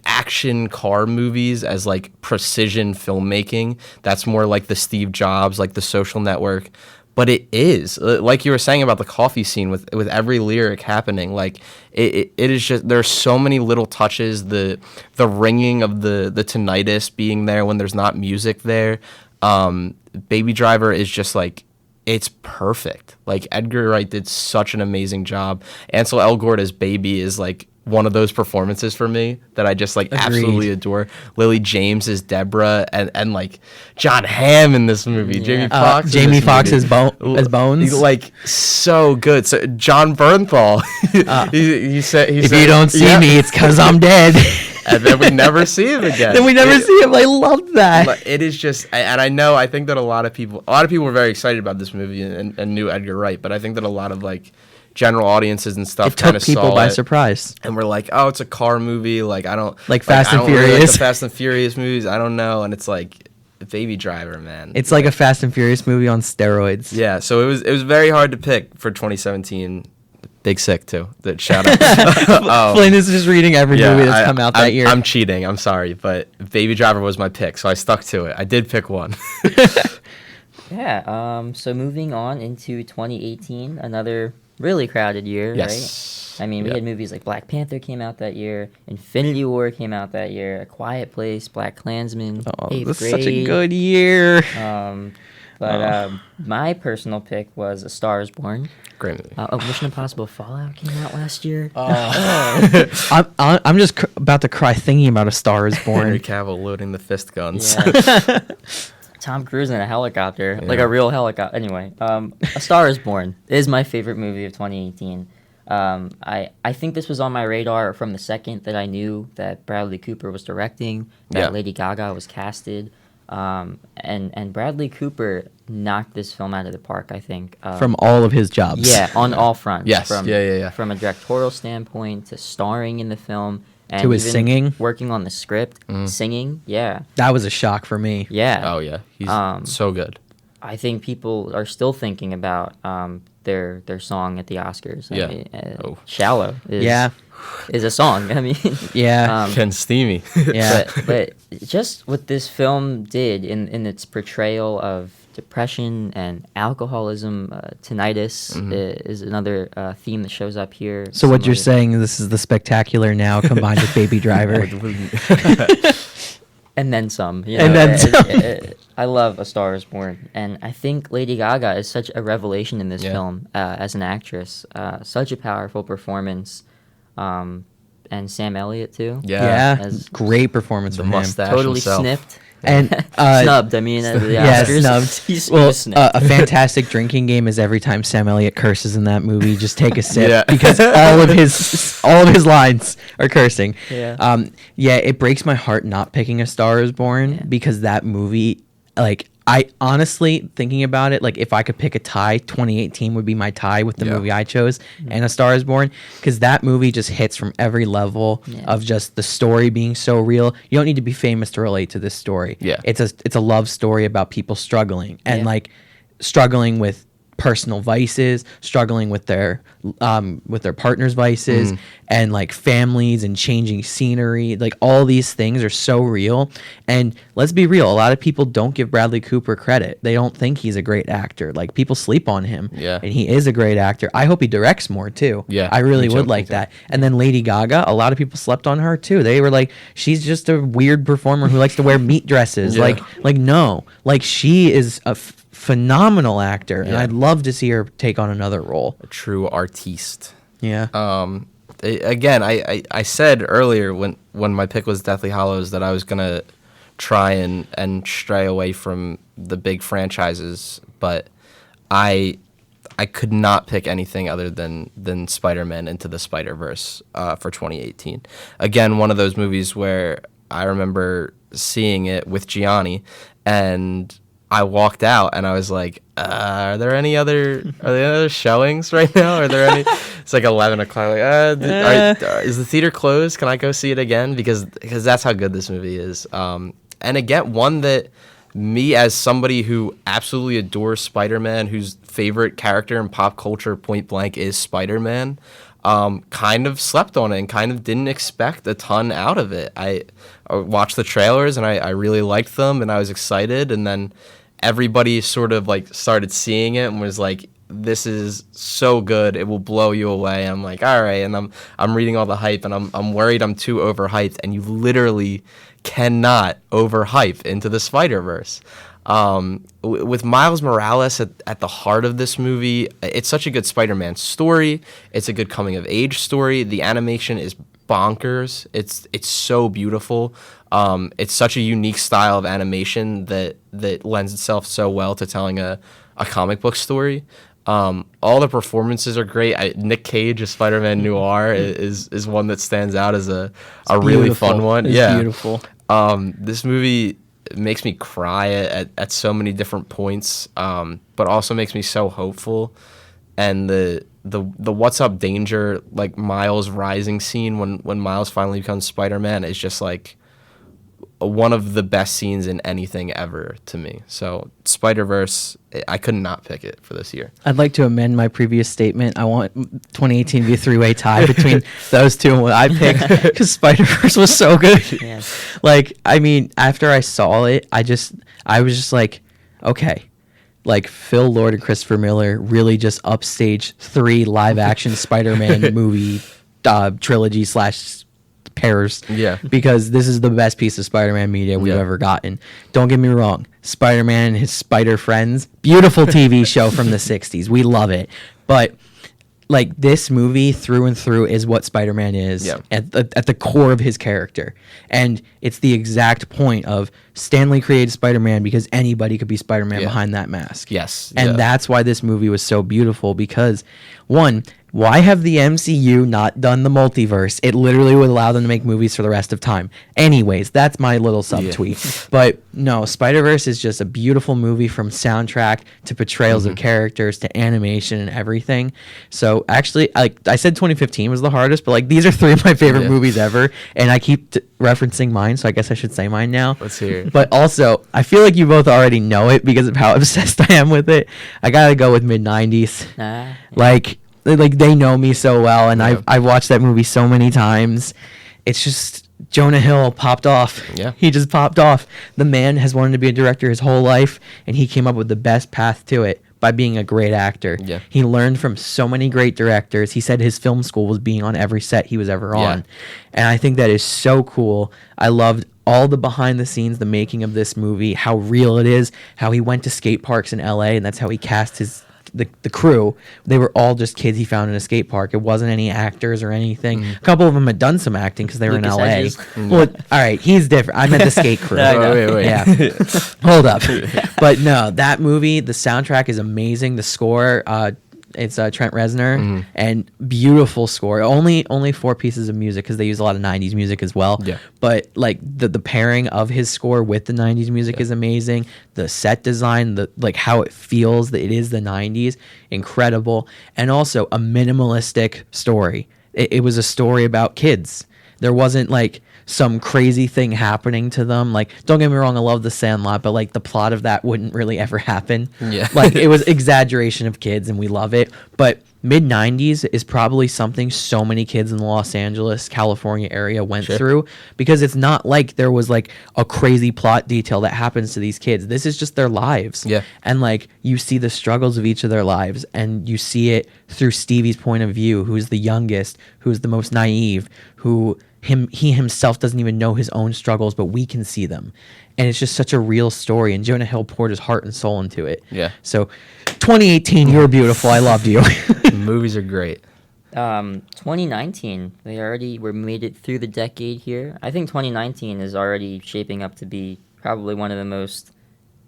action car movies as like precision filmmaking. That's more like the Steve Jobs, like The Social Network. But it is, like you were saying about the coffee scene with every lyric happening, like it is just, there's so many little touches, the ringing of the tinnitus being there when there's not music there. Baby Driver is just like, it's perfect. Like Edgar Wright did such an amazing job. Ansel Elgort as Baby is like one of those performances for me that I just like absolutely adore. Lily James as Deborah and like John Hamm in this movie. Jamie Foxx as Bones. He's like so good. So John Bernthal. he said if you don't see me, it's because I'm dead. And then we never see him again. Then we never see him. I love that. It is just, and I think that a lot of people were very excited about this movie and knew Edgar Wright, but I think that a lot of like general audiences and stuff kind of saw people by surprise, and we're like, oh, it's a car movie. Like I don't like Fast and Furious. Really like the Fast and Furious movies. I don't know, and it's like Baby Driver, man. It's like a Fast and Furious movie on steroids. Yeah, so it was very hard to pick for 2017. Big Sick too. Shout out. Flynn is just reading every movie that's come out that year. I'm cheating. I'm sorry, but Baby Driver was my pick, so I stuck to it. I did pick one. Yeah. So moving on into 2018, another really crowded year, Yes. right? I mean, we had movies like Black Panther came out that year, Infinity War came out that year, A Quiet Place, Black Klansman, Oh, Eighth this is Grade. such a good year. My personal pick was A Star Is Born. Great movie. Mission Impossible Fallout came out last year. I'm just about to cry thinking about A Star Is Henry Born. Cavill loading the fist guns. Yeah. Tom Cruise in a helicopter, like a real helicopter. Anyway, A Star Is Born is my favorite movie of 2018. I think this was on my radar from the second that I knew that Bradley Cooper was directing, that Lady Gaga was casted, and Bradley Cooper knocked this film out of the park, I think. From all of his jobs. Yeah, on all fronts. Yes, From, yeah. From a directorial standpoint to starring in the film. And To his even singing. Working on the script, singing, yeah. That was a shock for me. Yeah. Oh yeah, he's so good. I think people are still thinking about their song at the Oscars. I Yeah. mean, Shallow is a song. I mean, Yeah. Ken Steamy. Yeah. but just what this film did in its portrayal of depression and alcoholism, tinnitus is another theme that shows up here. So what you're Similar- saying, this is the Spectacular Now combined with Baby Driver. and then some. You And know, then some. I love A Star Is Born, and I think Lady Gaga is such a revelation in this film as an actress. Such a powerful performance, and Sam Elliott too. Yeah. As- Great performance The from him. mustache Totally himself. snipped. And Snubbed. I mean, at the yeah, Oscars. snubbed. He Well, was snibbed. a fantastic drinking game is every time Sam Elliott curses in that movie, just take a sip Yeah. because all of his lines are cursing. Yeah. Yeah, it breaks my heart not picking A Star Is Born because that movie, like, I honestly thinking about it, like if I could pick a tie, 2018 would be my tie with the movie I chose and A Star Is Born because that movie just hits from every level of just the story being so real. You don't need to be famous to relate to this story. Yeah. It's a love story about people struggling and like struggling with personal vices, struggling with their partner's vices and like families and changing scenery. Like all these things are so real. And let's be real, a lot of people don't give Bradley Cooper credit. They don't think he's a great actor. Like people sleep on him. Yeah. And he is a great actor. I hope he directs more too. Yeah, I really me too, would me like too. that. And then Lady Gaga, a lot of people slept on her too. They were like, she's just a weird performer who likes to wear meat dresses. Yeah. Like no, like she is a phenomenal actor, and I'd love to see her take on another role. A true artiste. Yeah. Again, I said earlier when my pick was Deathly Hallows that I was gonna try and stray away from the big franchises, but I could not pick anything other than Spider-Man Into the Spider-Verse for 2018. Again, one of those movies where I remember seeing it with Gianni, and I walked out and I was like, are there any other showings right now? Are there any? It's like 11 o'clock. Like, is the theater closed? Can I go see it again? Because that's how good this movie is. And again, one that me as somebody who absolutely adores Spider-Man, whose favorite character in pop culture point blank is Spider-Man, kind of slept on it and kind of didn't expect a ton out of it. I watched the trailers and I really liked them and I was excited, and then everybody sort of like started seeing it and was like, this is so good, it will blow you away. I'm like, all right, and I'm reading all the hype and I'm worried I'm too overhyped, and you literally cannot overhype Into the Spider-Verse. With Miles Morales at the heart of this movie, it's such a good Spider-Man story. It's a good coming of age story. The animation is bonkers. It's so beautiful. It's such a unique style of animation that lends itself so well to telling a comic book story. All the performances are great. Nick Cage as Spider-Man Noir is one that stands out as a really fun one. It's beautiful. This movie makes me cry at so many different points, but also makes me so hopeful. And the What's Up Danger, like Miles rising scene when Miles finally becomes Spider-Man is just like, one of the best scenes in anything ever to me. So Spider-Verse, I could not pick it for this year. I'd like to amend my previous statement. I want 2018 to be a three-way tie between those two and what I picked, because Spider-Verse was so good. Yes. Like, I mean, after I saw it, I was just like, okay. Like, Phil Lord and Christopher Miller really just upstaged 3 live-action Spider-Man movie trilogy / pairs. Yeah. Because this is the best piece of Spider-Man media we've Yeah. ever gotten. Don't get me wrong. Spider-Man and his Spider Friends, beautiful TV show from the 60s. We love it. But like, this movie through and through is what Spider-Man is Yeah. at the core of his character. And it's the exact point of Stan Lee created Spider-Man because anybody could be Spider-Man Yeah. behind that mask. Yes. And yeah. that's why this movie was so beautiful, because one, why have the MCU not done the multiverse? It literally would allow them to make movies for the rest of time. Anyways, that's my little subtweet. But no, Spider-Verse is just a beautiful movie, from soundtrack to portrayals of characters to animation and everything. So actually, I said 2015 was the hardest, but like, these are 3 of my favorite Yeah. movies ever, and I keep referencing mine, so I guess I should say mine now. Let's hear it. But also, I feel like you both already know it because of how obsessed I am with it. I gotta go with mid-90s. Like they know me so well, and Yeah. I've watched that movie so many times. It's just, Jonah Hill popped off. Yeah. He just popped off. The man has wanted to be a director his whole life, and he came up with the best path to it by being a great actor. Yeah. He learned from so many great directors. He said his film school was being on every set he was ever Yeah. on. And I think that is so cool. I loved all the behind the scenes, the making of this movie, how real it is, how he went to skate parks in LA, and that's how he cast the crew. They were all just kids he found in a skate park. It wasn't any actors or anything. A couple of them had done some acting because they were in Lucas LA. Hedges. Well, all right, he's different. I meant the skate crew. No, I know. Wait. Yeah. Hold up. But no, that movie, the soundtrack is amazing. The score, it's Trent Reznor, and beautiful score. Only 4 pieces of music because they use a lot of 90s music as well. Yeah. But like, the pairing of his score with the 90s music is amazing. The set design, like how it feels that it is the 90s, incredible. And also a minimalistic story. It was a story about kids. There wasn't like some crazy thing happening to them. Like, don't get me wrong, I love The Sandlot, but like, the plot of that wouldn't really ever happen. Yeah. Like, it was exaggeration of kids, and we love it. But mid-90s is probably something so many kids in the Los Angeles, California area went through, because it's not like there was like a crazy plot detail that happens to these kids. This is just their lives. Yeah. And like, you see the struggles of each of their lives, and you see it through Stevie's point of view, who's the youngest, who's the most naive, who he himself doesn't even know his own struggles, but we can see them. And it's just such a real story, and Jonah Hill poured his heart and soul into it. Yeah. So 2018, you were beautiful. I loved you. Movies are great. 2019, we made it through the decade here. I think 2019 is already shaping up to be probably one of the most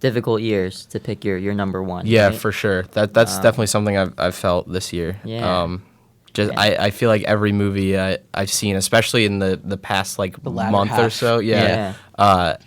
difficult years to pick your number one. Yeah, right? for sure. That's definitely something I've felt this year. Yeah. I feel like every movie I've seen, especially in the past like latter month or half. so, Yeah.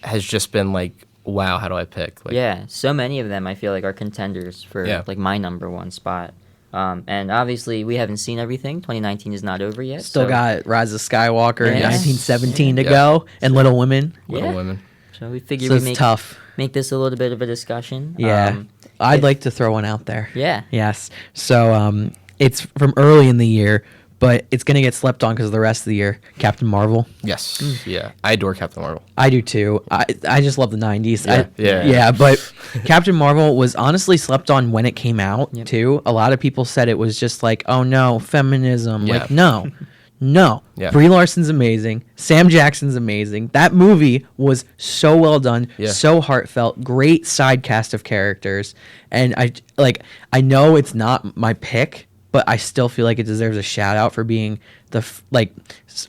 has just been like, wow, how do I pick? Like, Yeah, so many of them I feel like are contenders for like my number one spot. And obviously we haven't seen everything. 2019 is not over yet. Still so, got Rise of Skywalker in Yes. 1917 to Yeah. go, and Little Women. Little Yeah. Women. So we figured So we it's make tough. this a little bit of a discussion. Yeah. I'd like to throw one out there. Yeah. Yes. So it's from early in the year, but it's going to get slept on because of the rest of the year. Captain Marvel. Yes. Yeah. I adore Captain Marvel. I do too. I just love the 90s. Yeah. But Captain Marvel was honestly slept on when it came out Yep. too. A lot of people said it was just like, oh no, feminism. Yeah. Like, no. Yeah. Brie Larson's amazing. Sam Jackson's amazing. That movie was so well done, Yeah. so heartfelt, great side cast of characters. And I know it's not my pick, but I still feel like it deserves a shout out for being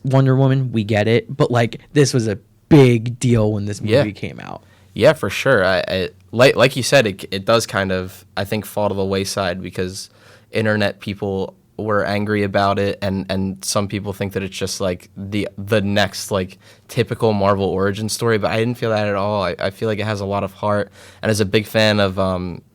Wonder Woman. We get it, but like, this was a big deal when this movie Yeah. came out. Yeah, for sure. I like you said, it does kind of, I think, fall to the wayside because internet people were angry about it, and some people think that it's just like the next like typical Marvel origin story, but I didn't feel that at all. I feel like it has a lot of heart, and as a big fan of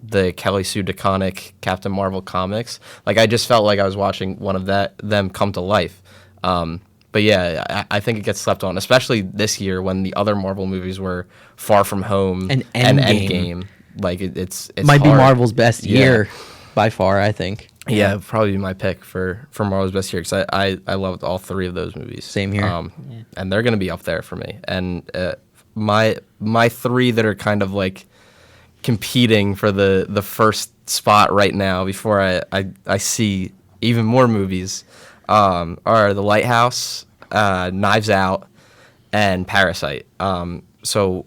the Kelly Sue DeConnick Captain Marvel comics, like I just felt like I was watching one of them come to life. But yeah, I think it gets slept on, especially this year when the other Marvel movies were Far From Home And and Endgame. Endgame. Like it's Might be hard. Marvel's best Yeah. year by far, I think. Yeah, it'd probably be my pick for Marvel's best year because I loved all three of those movies. Same here. And they're gonna be up there for me. And my three that are kind of like competing for the first spot right now before I see even more movies are The Lighthouse, Knives Out, and Parasite. So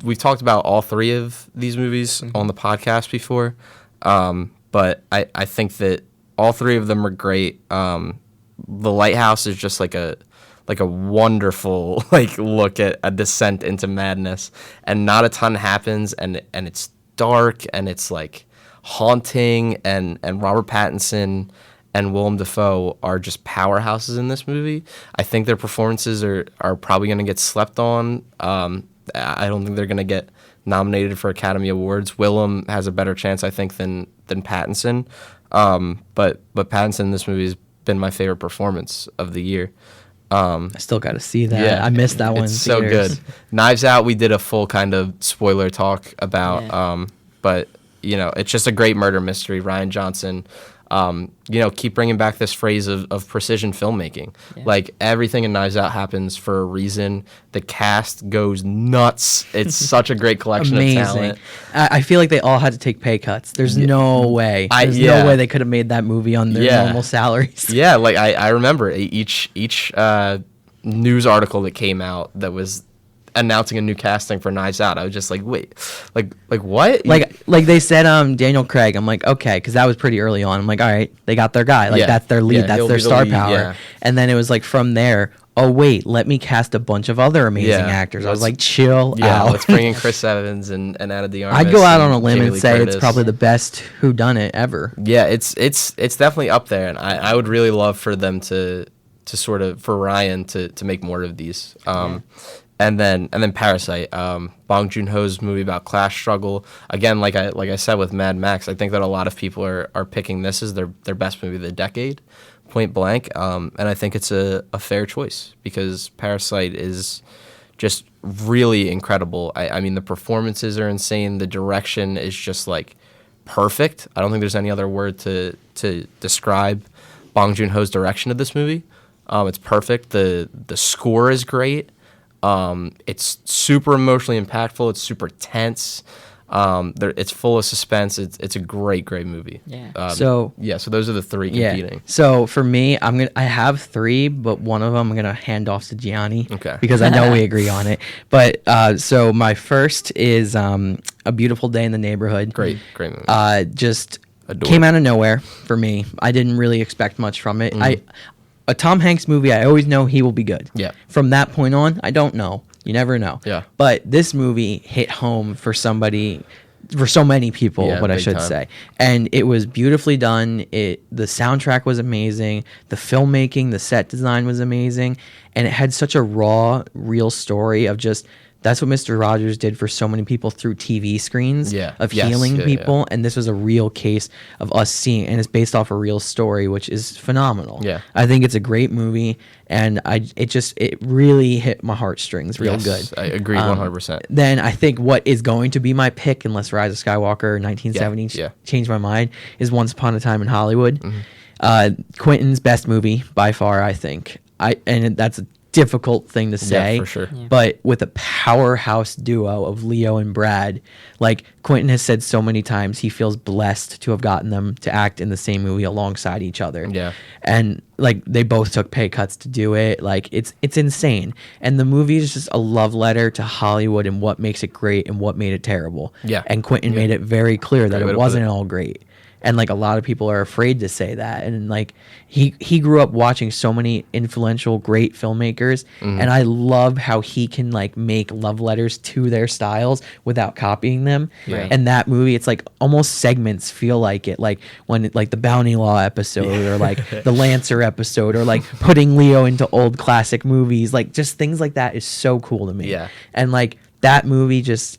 we've talked about all three of these movies on the podcast before. But I think that all three of them are great. The Lighthouse is just like a wonderful like look at a descent into madness, and not a ton happens, and it's dark and it's like haunting, and Robert Pattinson and Willem Dafoe are just powerhouses in this movie. I think their performances are probably going to get slept on. I don't think they're going to get nominated for Academy Awards. Willem has a better chance, I think, than Pattinson. But Pattinson in this movie has been my favorite performance of the year. I still got to see that. I missed that one. It's so good. Knives Out, we did a full kind of spoiler talk about. Yeah. But it's just a great murder mystery. Rian Johnson. Keep bringing back this phrase of precision filmmaking. Yeah. Like everything in Knives Out happens for a reason. The cast goes nuts. It's such a great collection of talent. I feel like they all had to take pay cuts. There's no way. There's no way they could have made that movie on their normal salaries. Yeah, like I remember each news article that came out that was announcing a new casting for Knives Out. I was just like, wait, like what? Like they said, Daniel Craig. I'm like, okay, because that was pretty early on. I'm like, all right, they got their guy. Like that's their lead. That's their star power. Yeah. And then it was like from there. Oh wait, let me cast a bunch of other amazing actors. I was like, chill out. Let's bring in Chris Evans and Anna de Armas. I'd go out on a limb and say it's probably the best whodunit ever. Yeah, it's definitely up there, and I would really love for them to sort of for Ryan to make more of these. And then Parasite, Bong Joon-ho's movie about class struggle. Again, like I said with Mad Max, I think that a lot of people are picking this as their best movie of the decade, point blank. And I think it's a fair choice because Parasite is just really incredible. I mean, the performances are insane. The direction is just like perfect. I don't think there's any other word to describe Bong Joon-ho's direction of this movie. It's perfect. The score is great. It's super emotionally impactful. It's super tense. It's full of suspense. It's a great movie. Yeah. So those are the three competing. So for me, I have three, but one of them I'm gonna hand off to Gianni. Okay. Because I know we agree on it. But so my first is A Beautiful Day in the Neighborhood. Great movie. Just Adore. Came out of nowhere for me. I didn't really expect much from it. A Tom Hanks movie, I always know he will be good. Yeah. From that point on, I don't know. You never know. Yeah. But this movie hit home for so many people, what I should say. And it was beautifully done. The soundtrack was amazing. The filmmaking, the set design was amazing. And it had such a raw, real story of just that's what Mr. Rogers did for so many people through TV screens of healing people. Yeah. And this was a real case of us seeing, and it's based off a real story, which is phenomenal. Yeah. I think it's a great movie, and it really hit my heartstrings real good. I agree 100%. Then I think what is going to be my pick, unless Rise of Skywalker 1970 changed my mind, is Once Upon a Time in Hollywood. Mm-hmm. Quentin's best movie by far, I think. And that's a difficult thing to say, for sure. Yeah. But with a powerhouse duo of Leo and Brad, like Quentin has said so many times, he feels blessed to have gotten them to act in the same movie alongside each other. Yeah. And like they both took pay cuts to do it. Like it's insane. And the movie is just a love letter to Hollywood and what makes it great and what made it terrible. Yeah. And Quentin made it very clear that Great it wasn't all great. And like a lot of people are afraid to say that. And like he grew up watching so many influential great filmmakers, and I love how he can like make love letters to their styles without copying them. Right. And that movie, it's like almost segments feel like it, like when it, like the Bounty Law episode or like the Lancer episode or like putting Leo into old classic movies, like just things like that is so cool to me. Yeah. And like that movie just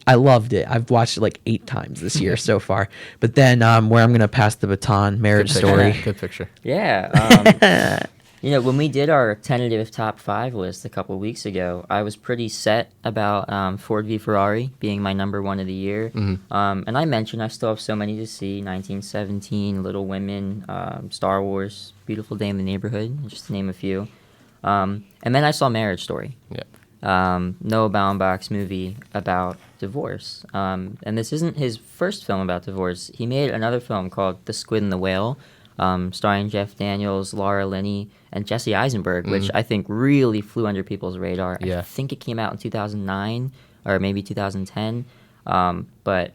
I loved it. I've watched it like 8 times this year so far. But then where I'm gonna pass the baton, Marriage Story. Good picture. Yeah. When we did our tentative top 5 list a couple of weeks ago, I was pretty set about Ford v Ferrari being my number 1 of the year. And I mentioned I still have so many to see: 1917, Little Women, Star Wars, Beautiful Day in the Neighborhood, just to name a few. And then I saw Marriage Story. Yeah. Noah Baumbach's movie about divorce. And this isn't his first film about divorce. He made another film called The Squid and the Whale, starring Jeff Daniels, Laura Linney, and Jesse Eisenberg, which I think really flew under people's radar. Yeah. I think it came out in 2009 or maybe 2010. But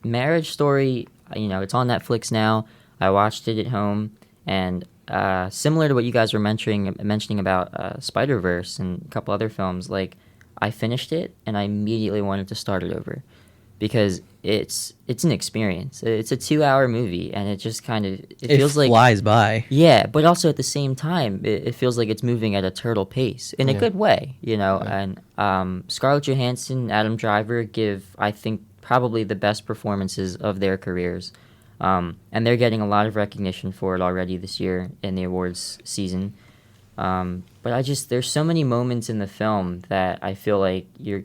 Marriage Story, it's on Netflix now. I watched it at home, and similar to what you guys were mentioning about Spider-Verse and a couple other films, like, I finished it and I immediately wanted to start it over, because it's an experience. It's a 2-hour movie, and it just kind of it feels like flies by. Yeah, but also at the same time, it feels like it's moving at a turtle pace in a good way, And Scarlett Johansson, Adam Driver give, I think, probably the best performances of their careers. And they're getting a lot of recognition for it already this year in the awards season. But there's so many moments in the film that I feel like you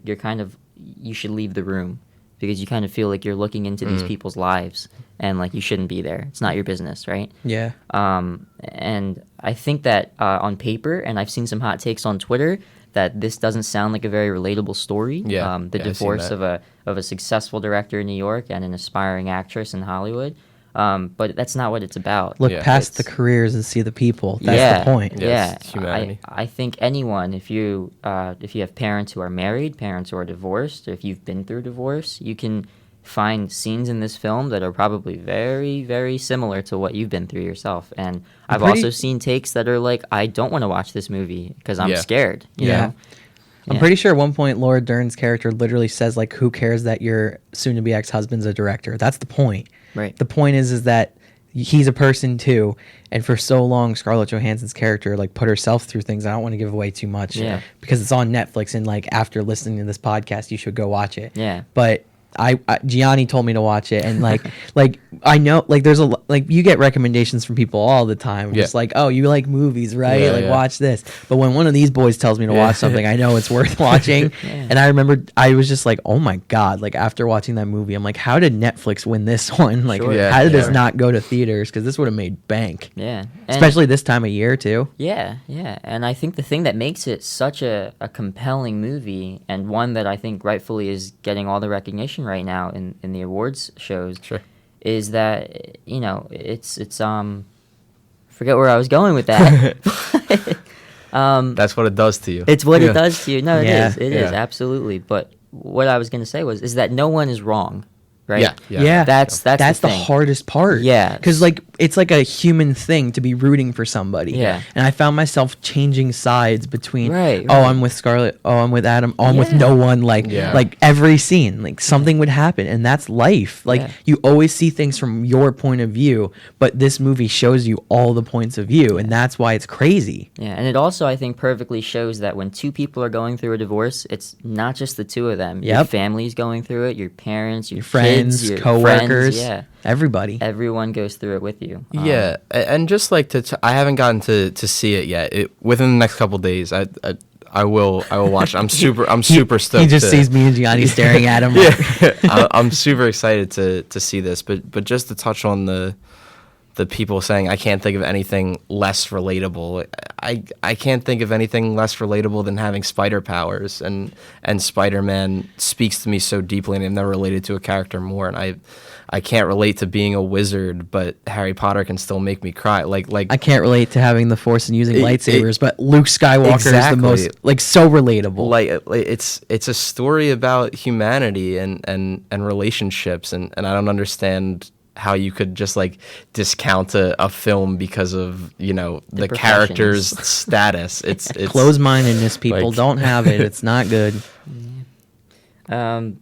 should leave the room, because you kind of feel like you're looking into these people's lives, and like you shouldn't be there. It's not your business, right? Yeah. And I think that on paper, and I've seen some hot takes on Twitter, that this doesn't sound like a very relatable story. Yeah. The divorce of a successful director in New York and an aspiring actress in Hollywood. But that's not what it's about. Look past the careers and see the people. That's the point. Yeah, it's humanity. I think anyone, if you have parents who are married, parents who are divorced, or if you've been through divorce, you can find scenes in this film that are probably very, very similar to what you've been through yourself. And I've also seen takes that are like, I don't want to watch this movie because I'm scared. You know? I'm pretty sure at one point Laura Dern's character literally says, like, who cares that your soon-to-be ex-husband's a director? That's the point. Right. The point is that he's a person too, and for so long Scarlett Johansson's character like put herself through things. I don't want to give away too much because it's on Netflix, and like after listening to this podcast you should go watch it. Yeah. But I Gianni told me to watch it, and like I know, like, there's you get recommendations from people all the time, just like, oh, you like movies, right? Watch this. But when one of these boys tells me to watch something, I know it's worth watching. And I remember I was just like, oh my god, like after watching that movie, I'm like, how did Netflix win this one? Like, how did this not go to theaters? Because this would have made bank. Yeah. Especially this time of year too. Yeah. And I think the thing that makes it such a compelling movie, and one that I think rightfully is getting all the recognition right now in the awards shows, is that it's forget where I was going with that. That's what it does to you. It's what it does to you. No, it is. It is, Yeah. absolutely. But what I was going to say is that no one is wrong, right? Yeah. That's the thing. hardest part. Yeah. Because like it's like a human thing to be rooting for somebody. Yeah. And I found myself changing sides between Right. oh, I'm with Scarlett, oh, I'm with Adam, oh, I'm with no one, like every scene, like something would happen, and that's life. Like you always see things from your point of view, but this movie shows you all the points of view, and that's why it's crazy. Yeah, and it also, I think, perfectly shows that when two people are going through a divorce, it's not just the two of them. Your family's going through it, your parents, your friends, kids, your coworkers, friends, everybody. Everyone goes through it with you. Yeah, and just like I haven't gotten to see it yet. Within the next couple days, I will watch it. I'm super stoked. He just sees me and Gianni staring at him. I'm super excited to see this, but just to touch on the people saying I can't think of anything less relatable. I can't think of anything less relatable than having spider powers, and Spider-Man speaks to me so deeply, and I've never related to a character more. And I can't relate to being a wizard, but Harry Potter can still make me cry. Like I can't relate to having the Force and using lightsabers, but Luke Skywalker is the most so relatable. Like it's a story about humanity and relationships, and I don't understand how you could just like discount a film because of the character's status. It's closed-mindedness. People don't have it. It's not good.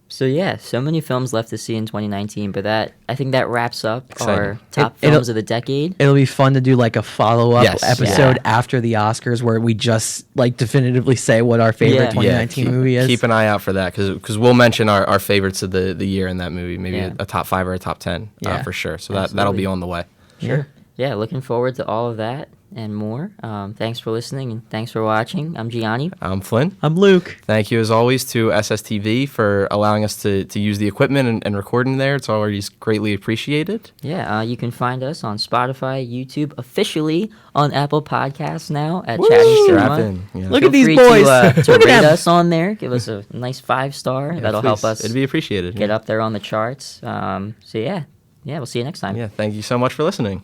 So many films left to see in 2019, but I think that wraps up our top films of the decade. It'll be fun to do like a follow-up episode after the Oscars where we just like definitively say what our favorite 2019 movie is. Keep an eye out for that because we'll mention our favorites of the year in that movie, maybe a top 5 or a top 10 for sure. So that'll be on the way. Sure. Yeah, looking forward to all of that. and more. Thanks for listening and thanks for watching. I'm Gianni. I'm Flynn. I'm Luke. Thank you, as always, to SSTV for allowing us to use the equipment and recording there. It's always greatly appreciated. Yeah, you can find us on Spotify, YouTube, officially on Apple Podcasts now at Woo! Chatting Strap Cinema. in. Yeah. Look Feel at these free boys. to Look at rate them. us on there. Give us a nice 5-star. Yeah, That'll please. help us It'd be appreciated. get up there on the charts. So yeah, we'll see you next time. Yeah, thank you so much for listening.